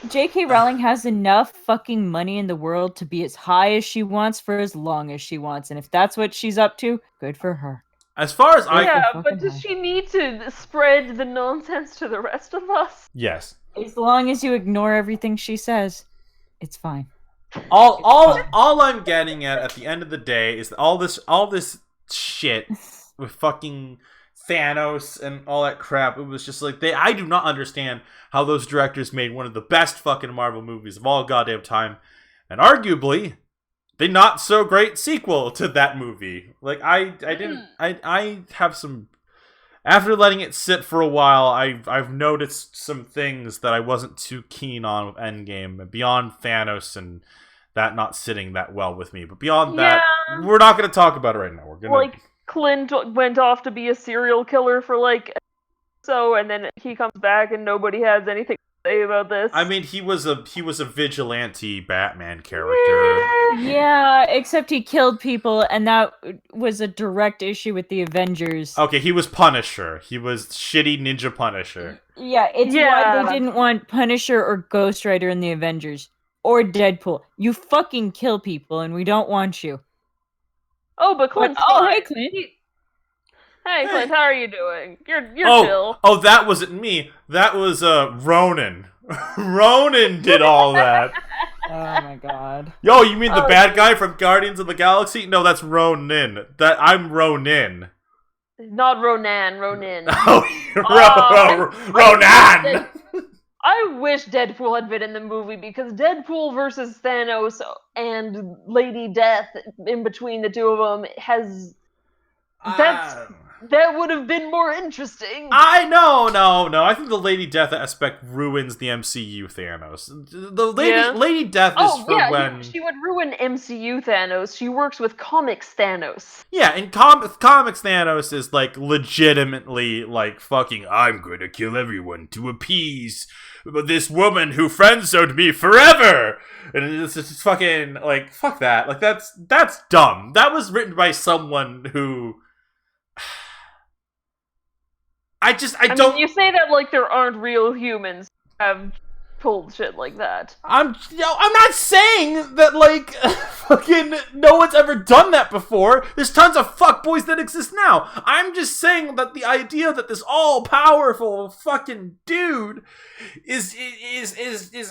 J.K. Rowling has enough fucking money in the world to be as high as she wants for as long as she wants, and if that's what she's up to, good for her. As far as but does she need to spread the nonsense to the rest of us? Yes. As long as you ignore everything she says, it's fine. All I'm getting at the end of the day is all this shit with fucking Thanos and all that crap. It was just like I do not understand how those directors made one of the best fucking Marvel movies of all goddamn time, and arguably the not so great sequel to that movie. Like I have some. After letting it sit for a while, I've noticed some things that I wasn't too keen on with Endgame, beyond Thanos and that not sitting that well with me. But beyond that, we're not going to talk about it right now. We're gonna Clint went off to be a serial killer for and then he comes back and nobody has anything to say about this. I mean, he was a vigilante Batman character. Yeah, except he killed people, and that was a direct issue with the Avengers. Okay, he was Punisher. He was shitty Ninja Punisher. Yeah, why they didn't want Punisher or Ghost Rider in the Avengers. Or Deadpool. You fucking kill people, and we don't want you. Oh, but Clint's fine. Hey, Clint. Hey, Clint, how are you doing? You're chill. Oh, that wasn't me. That was Ronan. Ronan did all that. Oh my god. Yo, you mean the bad guy from Guardians of the Galaxy? No, that's Ronin. I'm Ronin. Not Ronan, Ronin. Ronan! I wish Deadpool had been in the movie, because Deadpool versus Thanos and Lady Death in between the two of them that would have been more interesting. No. I think the Lady Death aspect ruins the MCU Thanos. The Lady Death is when she would ruin MCU Thanos. She works with comics Thanos. Yeah, and comics Thanos is legitimately fucking, I'm going to kill everyone to appease this woman who friend-zoned me forever. And it's just fucking fuck that. That's dumb. That was written by someone who I don't. mean, you say that like there aren't real humans who have pulled shit like that. I'm not saying that, like, fucking no one's ever done that before. There's tons of fuckboys that exist now. I'm just saying that the idea that this all-powerful fucking dude is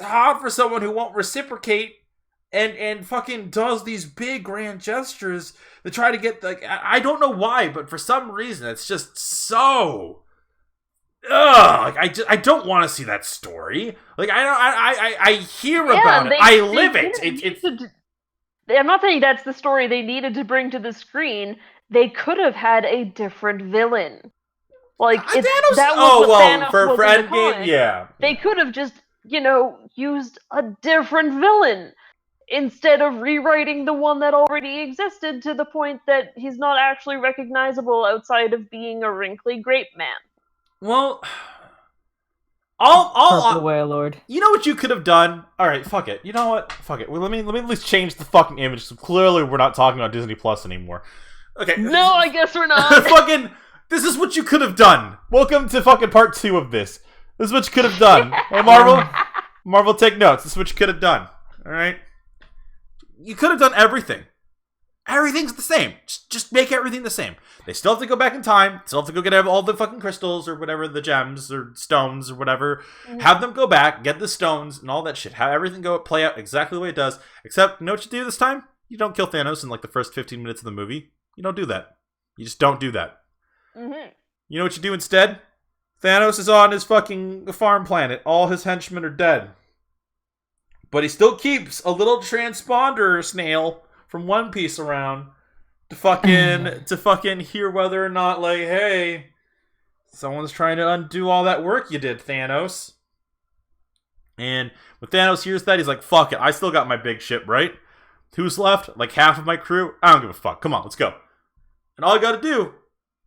hot for someone who won't reciprocate and fucking does these big grand gestures to try to get, like, I don't know why, but for some reason it's just so... Ugh, like I don't want to see that story. Like I hear about it. I live it. I'm not saying that's the story they needed to bring to the screen. They could have had a different villain. Like Thanos, that was what Thanos for was in the Endgame, comic. yeah. They could have just, used a different villain instead of rewriting the one that already existed to the point that he's not actually recognizable outside of being a wrinkly grape man. Well, Purple Warlord. You know what you could have done? All right, fuck it. You know what? Fuck it. Well, let me at least change the fucking image. So clearly, we're not talking about Disney Plus anymore. Okay. No, I guess we're not. Fucking. This is what you could have done. Welcome to fucking part 2 of this. This is what you could have done. Hey, Marvel, take notes. This is what you could have done. All right. You could have done everything. Everything's the same. Just make everything the same. They still have to go back in time. Still have to go get all the fucking crystals or whatever, the gems or stones or whatever. Mm-hmm. Have them go back, get the stones and all that shit. Have everything play out exactly the way it does. Except, you know what you do this time? You don't kill Thanos in like the first 15 minutes of the movie. You don't do that. You just don't do that. Mm-hmm. You know what you do instead? Thanos is on his fucking farm planet. All his henchmen are dead. But he still keeps a little transponder snail from One Piece around to fucking hear whether or not, like, hey, someone's trying to undo all that work you did, Thanos. And when Thanos hears that, he's like, fuck it, I still got my big ship, right? Who's left? Like half of my crew? I don't give a fuck. Come on, let's go. And all I gotta do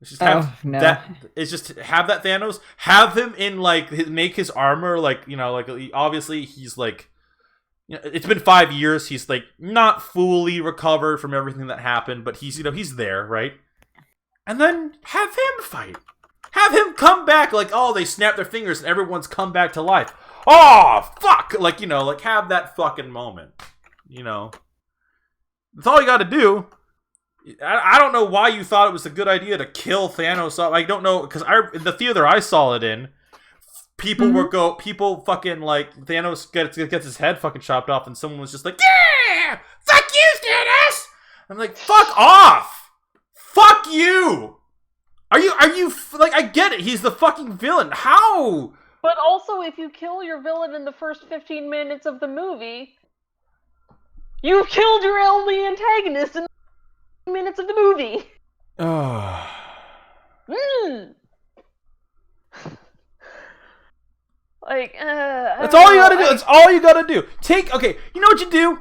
is just have that. Is just have that Thanos, have him in, like, make his armor, like, like, obviously he's like, it's been 5 years. He's like not fully recovered from everything that happened, but he's he's there, right? And then have him fight. Have him come back like, oh, they snapped their fingers and everyone's come back to life. Oh, fuck! Like, like have that fucking moment. That's all you got to do. I don't know why you thought it was a good idea to kill Thanos. I don't know, because in the theater I saw it in, people fucking, like, Thanos gets his head fucking chopped off, and someone was just like, yeah! Fuck you, Thanos! I'm like, fuck off! Fuck you! Are you, like, I get it, he's the fucking villain. How? But also, if you kill your villain in the first 15 minutes of the movie, you've killed your only antagonist in the minutes of the movie. Like, that's all you gotta do. That's all you gotta do. You know what you do?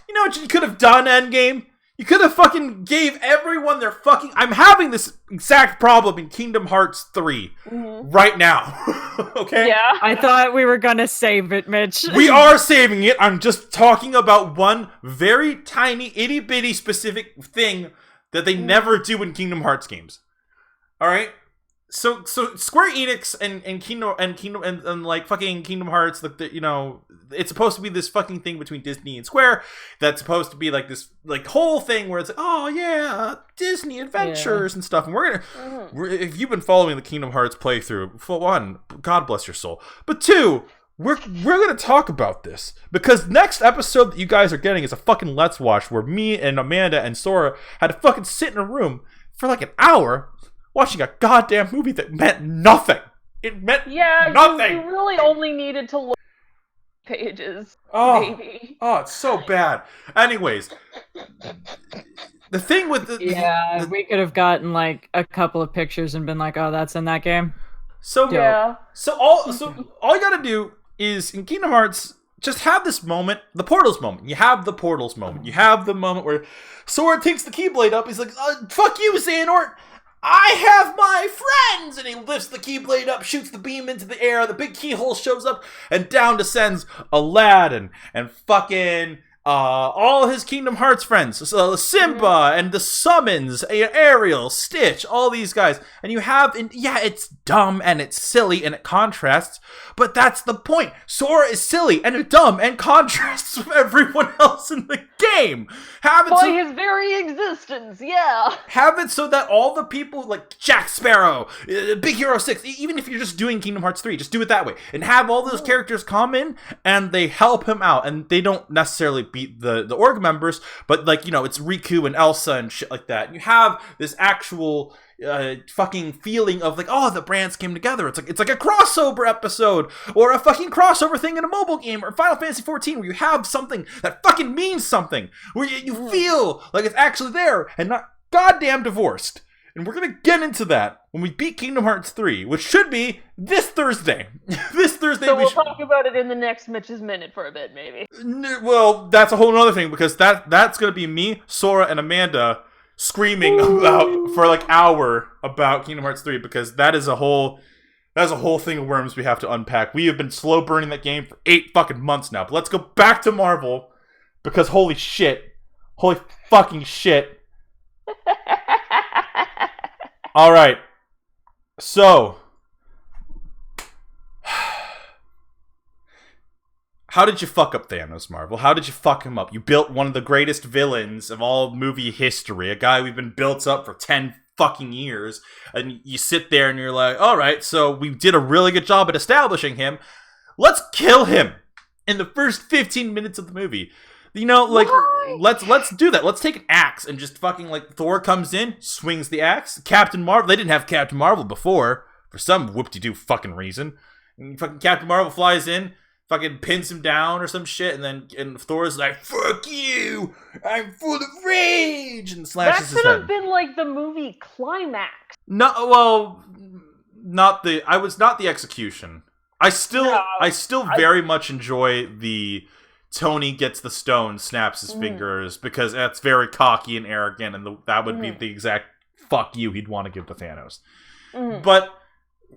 You know what you could have done, Endgame? You could have fucking gave everyone their fucking... I'm having this exact problem in Kingdom Hearts 3 right now. Okay? Yeah. I thought we were gonna save it, Mitch. We are saving it. I'm just talking about one very tiny, itty-bitty specific thing that they never do in Kingdom Hearts games. Alright? So Square Enix and Kingdom and like fucking Kingdom Hearts, it's supposed to be this fucking thing between Disney and Square that's supposed to be like this like whole thing where it's like, oh yeah, Disney adventures and stuff. And we're if you've been following the Kingdom Hearts playthrough, for one, God bless your soul, but two, we're gonna talk about this because next episode that you guys are getting is a fucking Let's Watch where me and Amanda and Sora had to fucking sit in a room for like an hour watching a goddamn movie that meant nothing. It meant nothing. You really only needed to look at pages. Maybe. Oh, it's so bad. Anyways, the thing with we could have gotten like a couple of pictures and been like, oh, that's in that game. So all you gotta do is in Kingdom Hearts just have this moment, the Portals moment. You have the Portals moment. You have the moment where Sora takes the Keyblade up. He's like, fuck you, Xehanort. I have my friends! And he lifts the Keyblade up, shoots the beam into the air, the big keyhole shows up, and down descends Aladdin, and fucking all his Kingdom Hearts friends, Simba and the Summons, Ariel, Stitch, all these guys. And you have, it's dumb and it's silly and it contrasts, but that's the point. Sora is silly and dumb and contrasts with everyone else in the game. By his very existence, yeah. Have it so that all the people, like Jack Sparrow, Big Hero 6, even if you're just doing Kingdom Hearts 3, just do it that way. And have all those characters come in and they help him out. And they don't necessarily beat the org members, but like, it's Riku and Elsa and shit like that. And you have this actual fucking feeling of like, oh, the brands came together. It's like a crossover episode or a fucking crossover thing in a mobile game or Final Fantasy 14 where you have something that fucking means something, where you feel like it's actually there and not goddamn divorced. And we're gonna get into that when we beat Kingdom Hearts 3, which should be this Thursday. This Thursday. So we'll talk about it in the next Mitch's Minute for a bit, maybe. Well, that's a whole other thing, because that's gonna be me, Sora, and Amanda screaming about for like hour about Kingdom Hearts 3, because that's a whole thing of worms we have to unpack. We have been slow burning that game for 8 fucking months now. But let's go back to Marvel, because holy fucking shit. All right. So, how did you fuck up Thanos, Marvel? How did you fuck him up? You built one of the greatest villains of all movie history, a guy we've been built up for 10 fucking years, and you sit there and you're like, all right, so we did a really good job at establishing him. Let's kill him in the first 15 minutes of the movie. Let's do that. Let's take an axe and just fucking, like, Thor comes in, swings the axe. Captain Marvel, they didn't have Captain Marvel before, for some whoop-de-doo fucking reason. And fucking Captain Marvel flies in, fucking pins him down or some shit, and Thor's like, fuck you, I'm full of rage, and slashes his head. That should have been, like, the movie climax. No, well, not the execution. I still very much enjoy the Tony gets the stone, snaps his fingers, because that's very cocky and arrogant, and that would be the exact fuck you he'd want to give to Thanos. But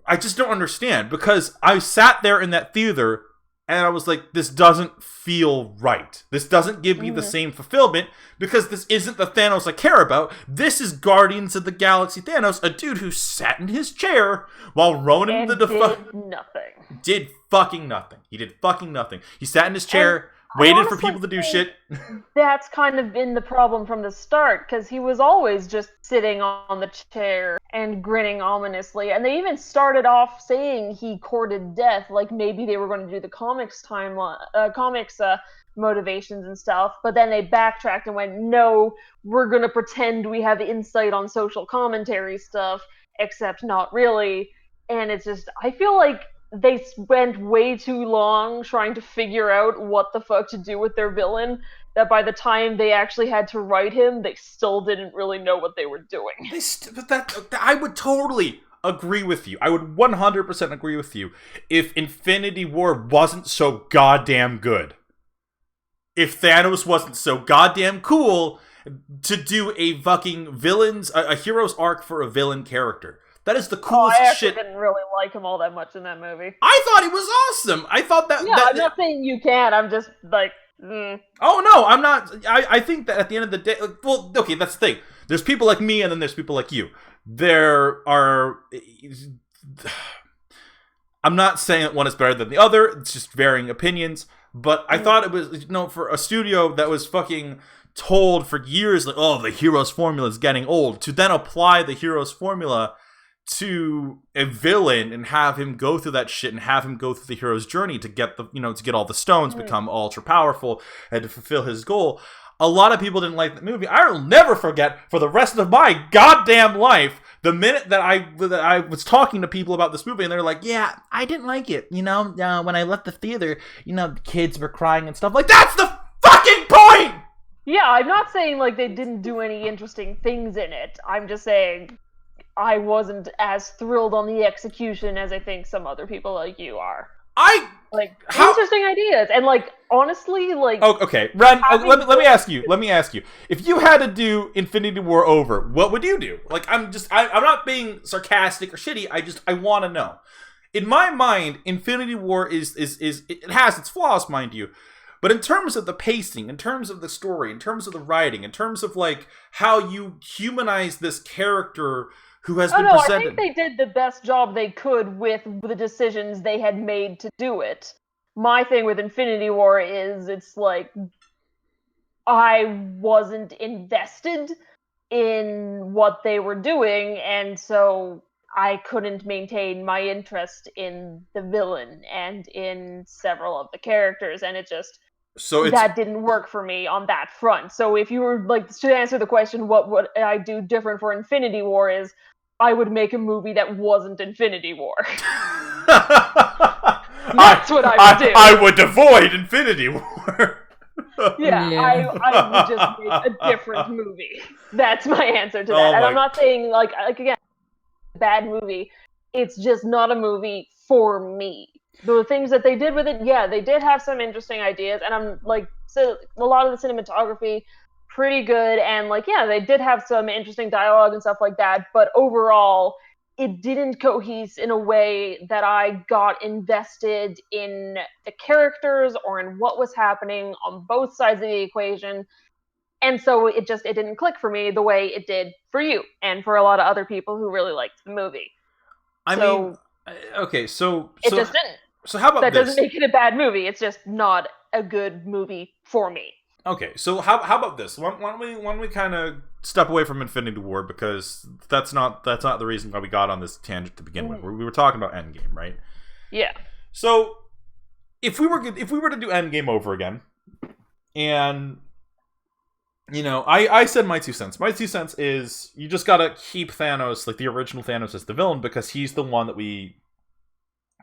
I just don't understand, because I sat there in that theater and I was like, this doesn't feel right. This doesn't give me the same fulfillment, because this isn't the Thanos I care about. This is Guardians of the Galaxy Thanos, a dude who sat in his chair while Ronan did fucking nothing. He did fucking nothing. He sat in his chair, waited for people to do shit. That's kind of been the problem from the start, because he was always just sitting on the chair and grinning ominously. And they even started off saying he courted death, like maybe they were going to do the comics motivations and stuff. But then they backtracked and went, no, we're going to pretend we have insight on social commentary stuff, except not really. And it's just, I feel like they spent way too long trying to figure out what the fuck to do with their villain, that by the time they actually had to write him, they still didn't really know what they were doing. I would totally agree with you. I would 100% agree with you if Infinity War wasn't so goddamn good. If Thanos wasn't so goddamn cool to do a fucking a hero's arc for a villain character. That is the coolest shit. I didn't really like him all that much in that movie. I thought he was awesome. I thought that... Yeah, I'm not saying you can't. I'm just like... Oh, no, I'm not... I think that at the end of the day... Well, okay, that's the thing. There's people like me, and then there's people like you. There are... I'm not saying that one is better than the other. It's just varying opinions. But I thought it was, for a studio that was fucking told for years, like, oh, the hero's formula is getting old, to then apply the hero's formula to a villain and have him go through that shit and have him go through the hero's journey to get to get all the stones, become ultra powerful, and to fulfill his goal. A lot of people didn't like the movie. I will never forget for the rest of my goddamn life the minute that I was talking to people about this movie, and they're like, yeah, I didn't like it. When I left the theater, the kids were crying and stuff. Like, that's the fucking point! Yeah, I'm not saying, like, they didn't do any interesting things in it. I'm just saying I wasn't as thrilled on the execution as I think some other people like you are. Interesting ideas, and honestly, Oh, okay, Ren. Let me ask you. If you had to do Infinity War over, what would you do? I'm not being sarcastic or shitty. I want to know. In my mind, Infinity War is it has its flaws, mind you, But in terms of the pacing, in terms of the story, in terms of the writing, in terms of like how you humanize this character who has been presented. I think they did the best job they could with the decisions they had made to do it. My thing with Infinity War is it's like I wasn't invested in what they were doing, and so I couldn't maintain my interest in the villain and in several of the characters, and that didn't work for me on that front. So if you were like to answer the question, what would I do different for Infinity War, is I would make a movie that wasn't Infinity War. That's what I would do. I would avoid Infinity War. I would just make a different movie. That's my answer to that. And I'm not saying, like again, bad movie. It's just not a movie for me. The things that they did with it, they did have some interesting ideas, and I'm like, so a lot of the cinematography, pretty good, and like, they did have some interesting dialogue and stuff like that, but overall, it didn't cohese in a way that I got invested in the characters or in what was happening on both sides of the equation. And so it didn't click for me the way it did for you and for a lot of other people who really liked the movie. I mean, okay, so it just didn't. So how about that this? Doesn't make it a bad movie. It's just not a good movie for me. Okay, so how about this? Why don't we kind of step away from Infinity War, because that's not the reason why we got on this tangent to begin with. We were talking about Endgame, right? Yeah. So if we were to do Endgame over again, and I said my 2 cents. My 2 cents is you just gotta keep Thanos, like the original Thanos, as the villain, because he's the one that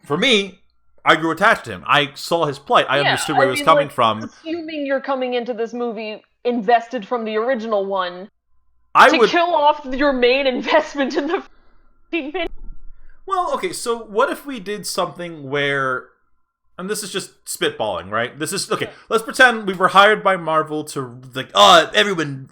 for me, I grew attached to him. I saw his plight. I understood where he was coming from. Assuming you're coming into this movie invested from the original one, to kill off your main investment in the... Well, okay, so what if we did something where... And this is just spitballing, right? This is... Okay, let's pretend we were hired by Marvel to, like, everyone,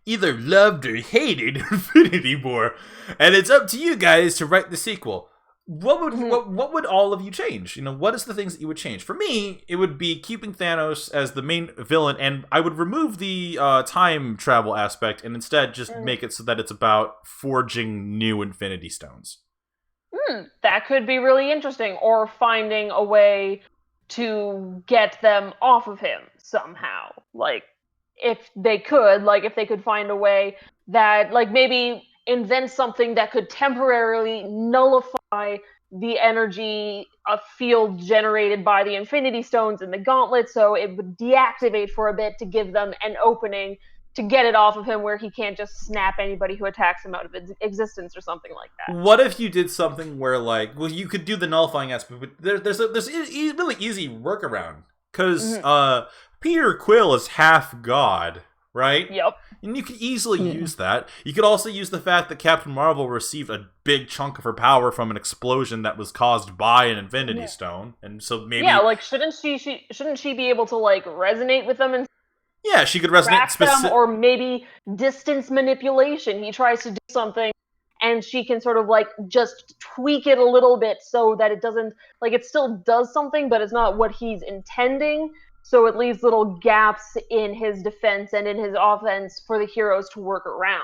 either loved or hated Infinity War. And it's up to you guys to write the sequel. What would all of you change? What is the things that you would change? For me, it would be keeping Thanos as the main villain, and I would remove the time travel aspect and instead just make it so that it's about forging new Infinity Stones. That could be really interesting, or finding a way to get them off of him somehow. Like, if they could find a way that, like, maybe invent something that could temporarily nullify the energy field generated by the Infinity Stones and the Gauntlet, so it would deactivate for a bit to give them an opening to get it off of him, where he can't just snap anybody who attacks him out of existence or something like that. What if you did something where, like, well, you could do the nullifying aspect, but there's a really easy workaround, because Peter Quill is half god, right? Yep. And you could easily use that. You could also use the fact that Captain Marvel received a big chunk of her power from an explosion that was caused by an Infinity Stone, and so maybe shouldn't she be able to, like, resonate with them and she could resonate them, or maybe distance manipulation. He tries to do something, and she can sort of, like, just tweak it a little bit so that it doesn't, like, it still does something, but it's not what he's intending. So it leaves little gaps in his defense and in his offense for the heroes to work around.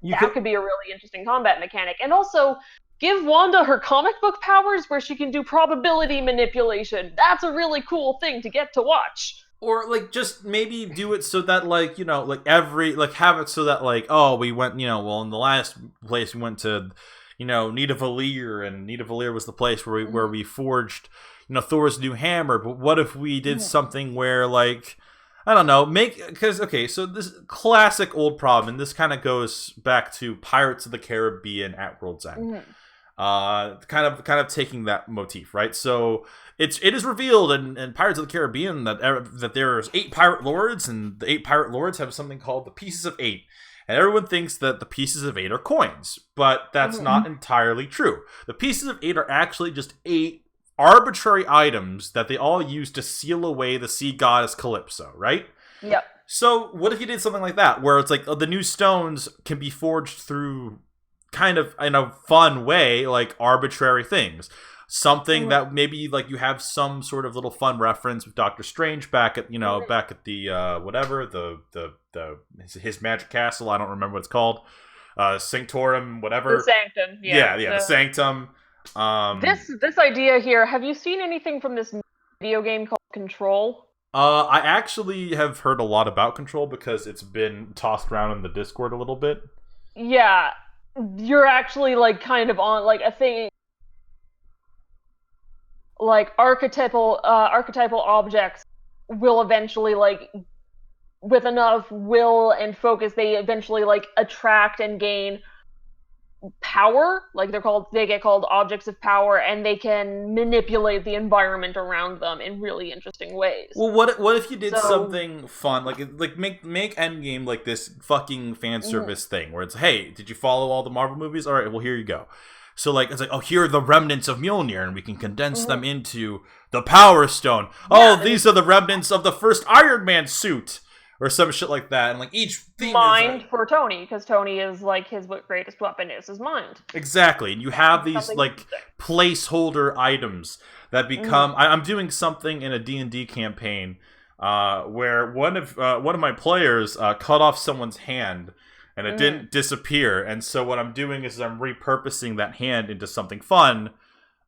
That could be a really interesting combat mechanic. And also, give Wanda her comic book powers where she can do probability manipulation. That's a really cool thing to get to watch. Or, like, just maybe do it so that, like, have it so that, like, we went, in the last place we went to, Nidavellir, and Nidavellir was the place where we forged, Thor's new hammer. But what if we did something where, like, I don't know, so this classic old problem, and this kind of goes back to Pirates of the Caribbean at World's End. Kind of taking that motif, right? So it is revealed in Pirates of the Caribbean that there's 8 pirate lords, and the 8 pirate lords have something called the Pieces of 8. And everyone thinks that the Pieces of 8 are coins, but that's not entirely true. The Pieces of 8 are actually just 8 arbitrary items that they all use to seal away the sea goddess Calypso, right? Yep. So what if you did something like that, where it's like the new stones can be forged through kind of in a fun way, like arbitrary things. something that maybe like you have some sort of little fun reference with Doctor Strange back at the whatever his magic castle. I don't remember what it's called. Sanctorum, whatever. The Sanctum. The Sanctum. This idea here. Have you seen anything from this video game called Control? I actually have heard a lot about Control because it's been tossed around in the Discord a little bit. Yeah, you're actually like kind of on like a thing. Like archetypal objects will eventually, like, with enough will and focus, they eventually like attract and gain power. Like they get called objects of power, and they can manipulate the environment around them in really interesting ways. Well, what if you did something fun, like make Endgame like this fucking fan service thing where it's, hey, did you follow all the Marvel movies? All right, well, here you go. So like it's like, oh, here are the remnants of Mjolnir, and we can condense them into the Power Stone. Yeah, these are the remnants of the first Iron Man suit. Or some shit like that, and like each thing mind for Tony, because Tony is like his greatest weapon is his mind. Exactly, and you have these like placeholder items that become. I'm doing something in a D&D campaign where one of my players cut off someone's hand, and it didn't disappear. And so what I'm doing is I'm repurposing that hand into something fun.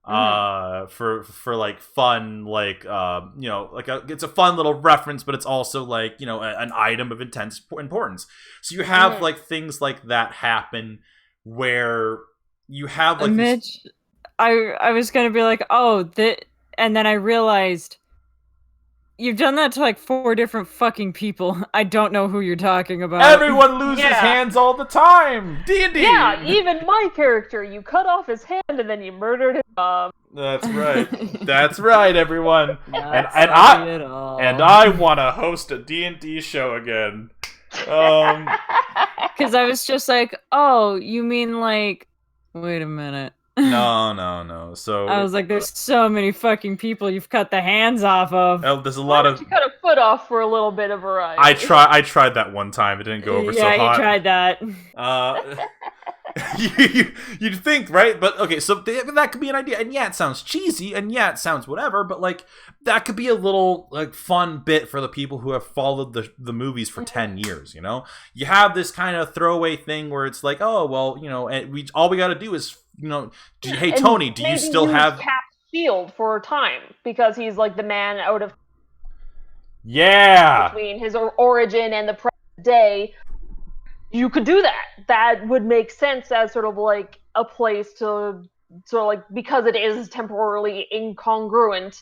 For like fun, like it's a fun little reference, but it's also like, an item of intense importance. So you have like things like that happen where you have like Mitch, I was gonna be like, and then I realized you've done that to like 4 different fucking people. I don't know who you're talking about. Everyone loses hands all the time. D&D. Yeah, even my character. You cut off his hand and then you murdered his mom. That's right. That's right, everyone. And I want to host a D&D show again. Because I was just like, oh, you mean like, wait a minute. No. So I was like, there's so many fucking people you've cut the hands off of. There's a lot of. You cut a foot off for a little bit of variety. I tried that one time. It didn't go over so hot. Yeah, you tried that. You'd think, right? But okay, so that could be an idea. And yeah, it sounds cheesy, and yeah, it sounds whatever. But like, that could be a little like fun bit for the people who have followed the movies for 10 years. You have this kind of throwaway thing where it's like, oh well, and all we got to do is. Hey Tony, do you still have Cap's shield for time, because he's like the man out of between his origin and the present day? You could do that. That would make sense as sort of like a place to sort of like, because it is temporarily incongruent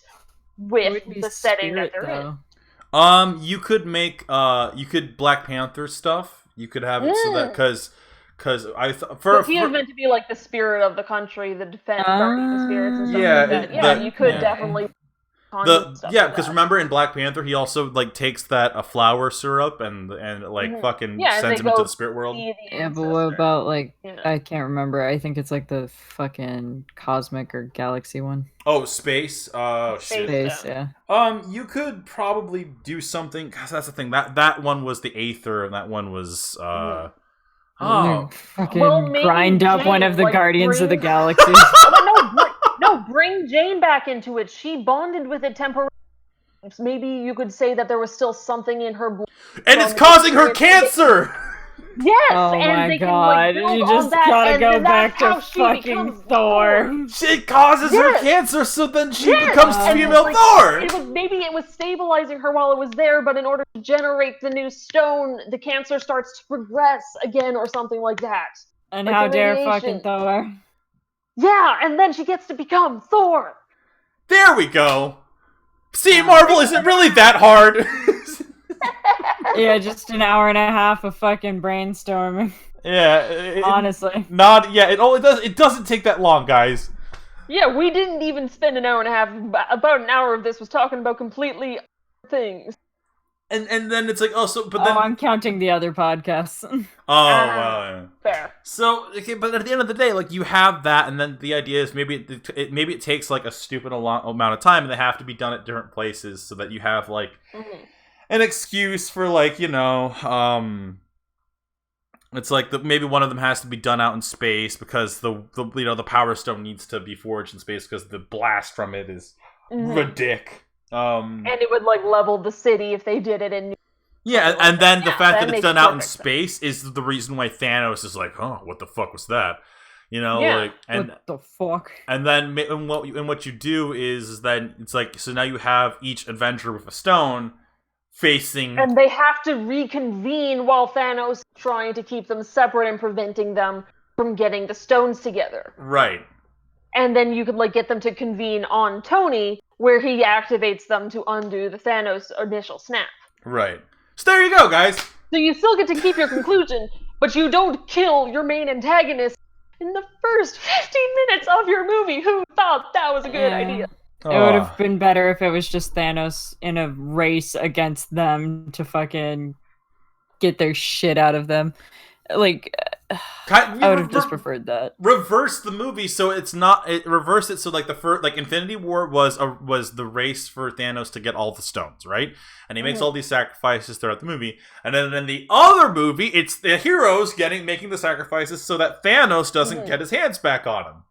with the setting that they're in. You could make you could Black Panther stuff. You could have it so that because he is meant to be like the spirit of the country, the defense, guarding the spirits and stuff like that. You could definitely. Because remember in Black Panther, he also like takes that flower syrup and like fucking sends him into the spirit world. Yeah, but what about like I can't remember. I think it's like the fucking cosmic or galaxy one. Oh, space. Space. Yeah. You could probably do something. Cause that's the thing. That one was the Aether, and that one was fucking grind up one of the Guardians of the Galaxy. Bring Jane back into it. She bonded with it temporarily. Maybe you could say that there was still something in her blood. And it's causing her cancer! Yes! Oh and my god, you just gotta go back to fucking Thor. It causes her cancer, so then she becomes female Thor! Maybe it was stabilizing her while it was there, but in order to generate the new stone, the cancer starts to progress again or something like that. And like how dare fucking Thor. Yeah, and then she gets to become Thor! There we go! See, Marvel isn't really that hard! Yeah, just an hour and a half of fucking brainstorming. Yeah, honestly. It doesn't take that long, guys. Yeah, we didn't even spend an hour and a half. About an hour of this was talking about completely other things. And then it's like, I'm counting the other podcasts. Fair. So, okay, but at the end of the day, like, you have that, and then the idea is maybe it takes like a stupid amount of time, and they have to be done at different places, so that you have like an excuse for like It's like maybe one of them has to be done out in space because the Power Stone needs to be forged in space because the blast from it is ridiculous. And it would like level the city if they did it in. Yeah, and then the fact that it's done out in sense. space is the reason why Thanos is like, oh, what the fuck was that? What the fuck? And then what you do is then it's like, so now you have each Avenger with a stone facing, and they have to reconvene while Thanos is trying to keep them separate and preventing them from getting the stones together. Right. And then you could like get them to convene on Tony, where he activates them to undo the Thanos initial snap. Right. So there you go, guys. So you still get to keep your conclusion, but you don't kill your main antagonist in the first 15 minutes of your movie. Who thought that was a good idea? It would have been better if it was just Thanos in a race against them to fucking get their shit out of them. Like, I would have just preferred that. Reverse the movie so it's not. Reverse it so like the first, like Infinity War was the race for Thanos to get all the stones, right? And he makes all these sacrifices throughout the movie, and then in the other movie, it's the heroes making the sacrifices so that Thanos doesn't get his hands back on him.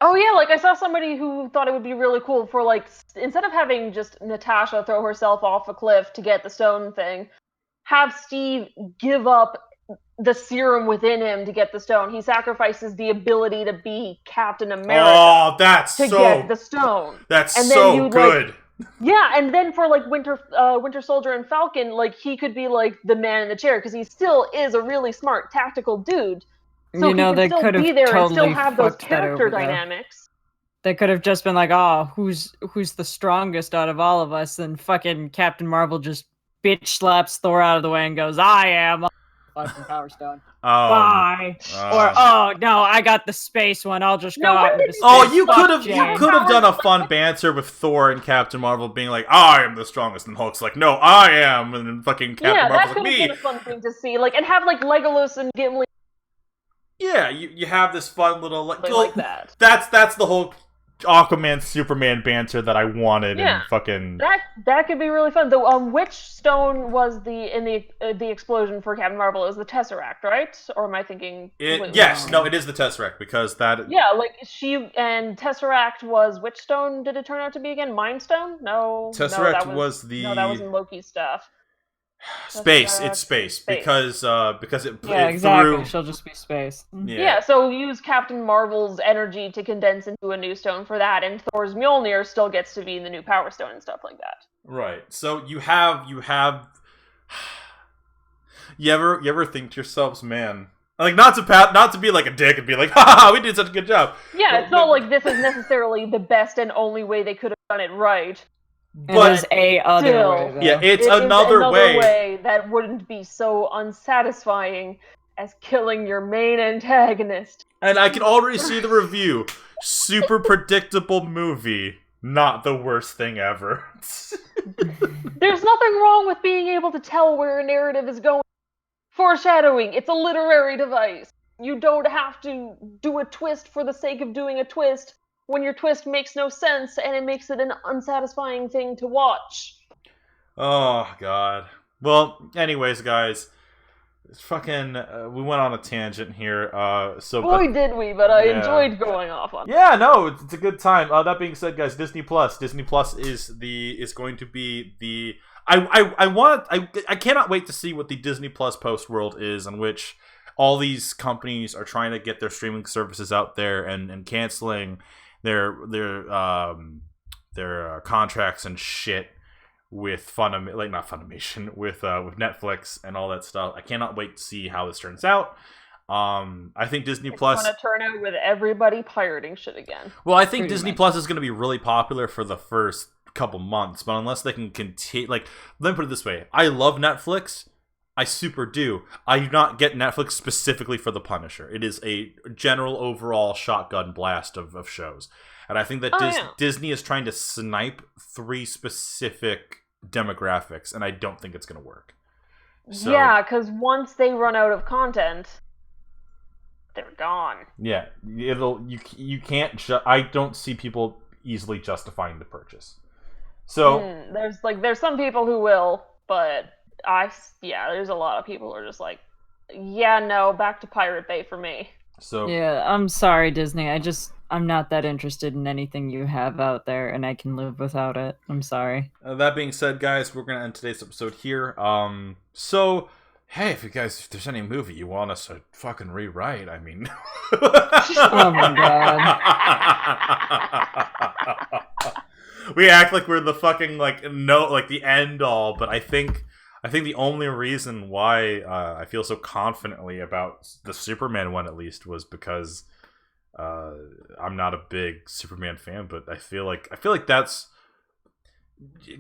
Oh yeah, like I saw somebody who thought it would be really cool for like instead of having just Natasha throw herself off a cliff to get the stone thing, have Steve give up the serum within him to get the stone. He sacrifices the ability to be Captain America. To get the stone. That's and so then good. Yeah, and then for like Winter Soldier and Falcon, like he could be like the man in the chair because he still is a really smart tactical dude. So they could have be there totally and still have those fucked that character over, dynamics. They could have just been like, "Oh, who's the strongest out of all of us?" And fucking Captain Marvel just bitch slaps Thor out of the way and goes, "I am." Fucking Power Stone. Bye. Or no, I got the space one. I'll just go out with the space. You could have done a fun banter with Thor and Captain Marvel being like, I am the strongest, and Hulk's like, no, I am, and then fucking Captain Marvel's like, me. Yeah, that could have been a fun thing to see, like, and have like Legolas and Gimli. Yeah, you have this fun little like that. That's the whole Aquaman Superman banter that I wanted, and fucking that could be really fun. Though, which stone was in the explosion for Captain Marvel? It was the Tesseract, right? Or am I thinking? Yes, no, it is the Tesseract because that. Yeah, like she and Tesseract was which stone did it turn out to be again? Mind Stone? No, Tesseract that was the. No, that was in Loki's stuff. Space. It's space because it exactly. threw. She'll just be space. Yeah, so use Captain Marvel's energy to condense into a new stone for that, and Thor's Mjolnir still gets to be in the new Power Stone and stuff like that. Right. So you have. You ever think to yourselves, man? Like not to be like a dick and be like, ha, we did such a good job. Yeah, it's not like this is necessarily the best and only way they could have done it right. But it is a other way, though. Yeah, it's another way that wouldn't be so unsatisfying as killing your main antagonist. And I can already see the review. Super predictable movie. Not the worst thing ever. There's nothing wrong with being able to tell where a narrative is going. Foreshadowing, it's a literary device. You don't have to do a twist for the sake of doing a twist when your twist makes no sense and it makes it an unsatisfying thing to watch. Oh, God. Well, anyways, guys, it's fucking, we went on a tangent here. Did we, but I enjoyed going off on it. Yeah, no, it's a good time. That being said, guys, Disney Plus is going to be the, I cannot wait to see what the Disney Plus post world is, in which all these companies are trying to get their streaming services out there and canceling their contracts and shit with Funimation, with Netflix and all that stuff. I cannot wait to see how this turns out. I think Disney Plus is going to turn out with everybody pirating shit again. Well, I think Disney Plus is going to be really popular for the first couple months, but unless they can continue, like, let me put it this way: I love Netflix. I super do. I do not get Netflix specifically for The Punisher. It is a general overall shotgun blast of shows. And I think that Disney is trying to snipe 3 specific demographics, and I don't think it's going to work. So, yeah, because once they run out of content, they're gone. Yeah, you can't. I don't see people easily justifying the purchase. So there's some people who will, but there's a lot of people who are just like, Yeah, no, back to Pirate Bay for me. So Yeah, I'm sorry, Disney. I'm not that interested in anything you have out there, and I can live without it. I'm sorry. that being said, guys, we're gonna end today's episode here. So hey, if there's any movie you want us to fucking rewrite, I mean, Oh my god. we act like we're the fucking the end all, but I think the only reason why I feel so confidently about the Superman one, at least, was because I'm not a big Superman fan, but I feel like that's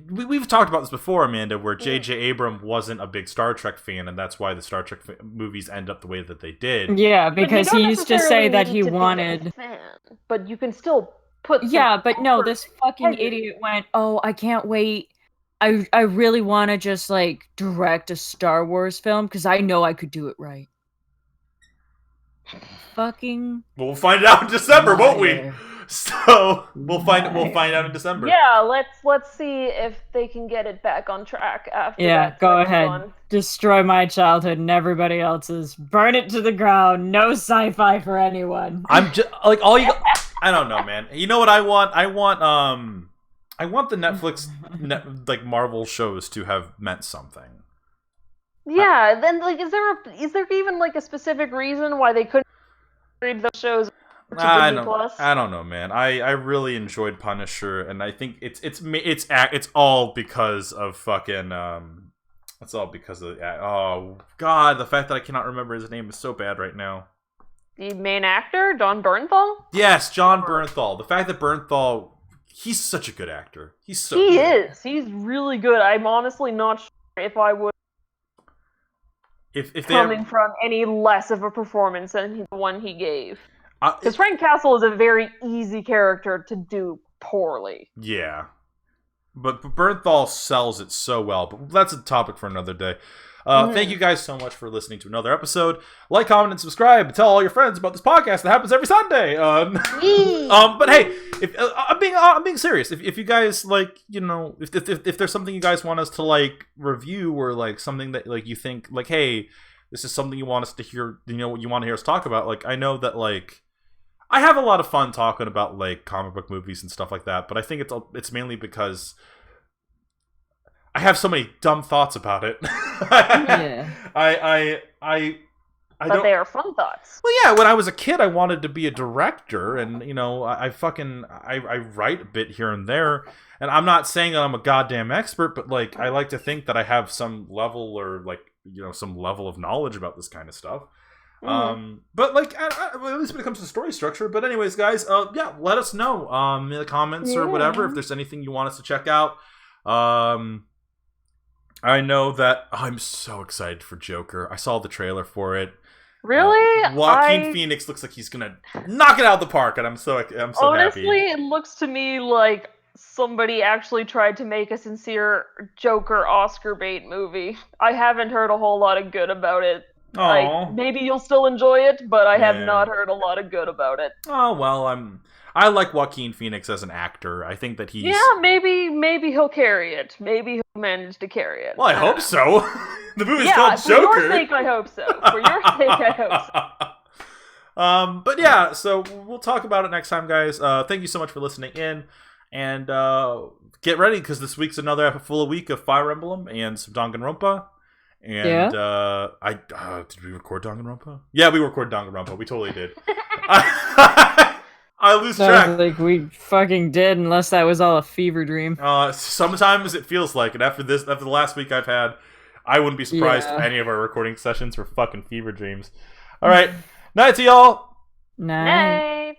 we've talked about this before, Amanda, where J.J. Abrams wasn't a big Star Trek fan, and that's why the Star Trek movies end up the way that they did. Yeah, because he used to say that he wanted. But you can still put. Yeah, but no, this fucking idiot went, "Oh, I can't wait. I really want to just like direct a Star Wars film because I know I could do it right." Fucking. We'll find it out in December, won't we? So we'll find out in December. Yeah, let's see if they can get it back on track after that. Yeah, go ahead. Destroy my childhood and everybody else's. Burn it to the ground. No sci-fi for anyone. I'm just like all you. I don't know, man. You know what I want? I want the Netflix Marvel shows to have meant something. Yeah, then like is there even like a specific reason why they couldn't read those shows? I don't know, man. I really enjoyed Punisher, and I think it's all because of fucking it's all because of oh god, the fact that I cannot remember his name is so bad right now. The main actor, Jon Bernthal? Yes, Jon Bernthal. The fact that Bernthal, he's such a good actor. He is. He's really good. I'm honestly not sure if I would if coming from any less of a performance than the one he gave. Because Frank Castle is a very easy character to do poorly. Yeah. But Bernthal sells it so well. But that's a topic for another day. Thank you guys so much for listening to another episode. Like, comment, and subscribe. Tell all your friends about this podcast that happens every Sunday. But hey, I'm being serious. If you guys if there's something you guys want us to review, or something that you think hey, this is something you want us to hear, what you want to hear us talk about. I know that I have a lot of fun talking about comic book movies and stuff like that, but I think it's mainly because I have so many dumb thoughts about it. Yeah. But they are fun thoughts. Well, yeah, when I was a kid, I wanted to be a director, and I write a bit here and there, and I'm not saying that I'm a goddamn expert, but I like to think that I have some level or some level of knowledge about this kind of stuff. But at least when it comes to story structure. But anyways, guys, let us know in the comments or whatever if there's anything you want us to check out. I know that I'm so excited for Joker. I saw the trailer for it. Really? Joaquin Phoenix looks like he's gonna knock it out of the park, and I'm so happy. Honestly, it looks to me like somebody actually tried to make a sincere Joker Oscar bait movie. I haven't heard a whole lot of good about it. Maybe you'll still enjoy it, but I have not heard a lot of good about it. Oh well, I like Joaquin Phoenix as an actor. I think that he's maybe he'll carry it. Maybe he'll manage to carry it. Well, I hope so. The movie's called Joker. For your sake, I hope so. For your sake, I hope so. But yeah, so we'll talk about it next time, guys. Thank you so much for listening in, and get ready because this week's another full week of Fire Emblem and some Danganronpa. And did we record Danganronpa? Yeah, we recorded Danganronpa. We totally did. I lose track. Like we fucking did, unless that was all a fever dream. Sometimes it feels like it. After the last week I've had, I wouldn't be surprised if any of our recording sessions were fucking fever dreams. All right, night to y'all. Night.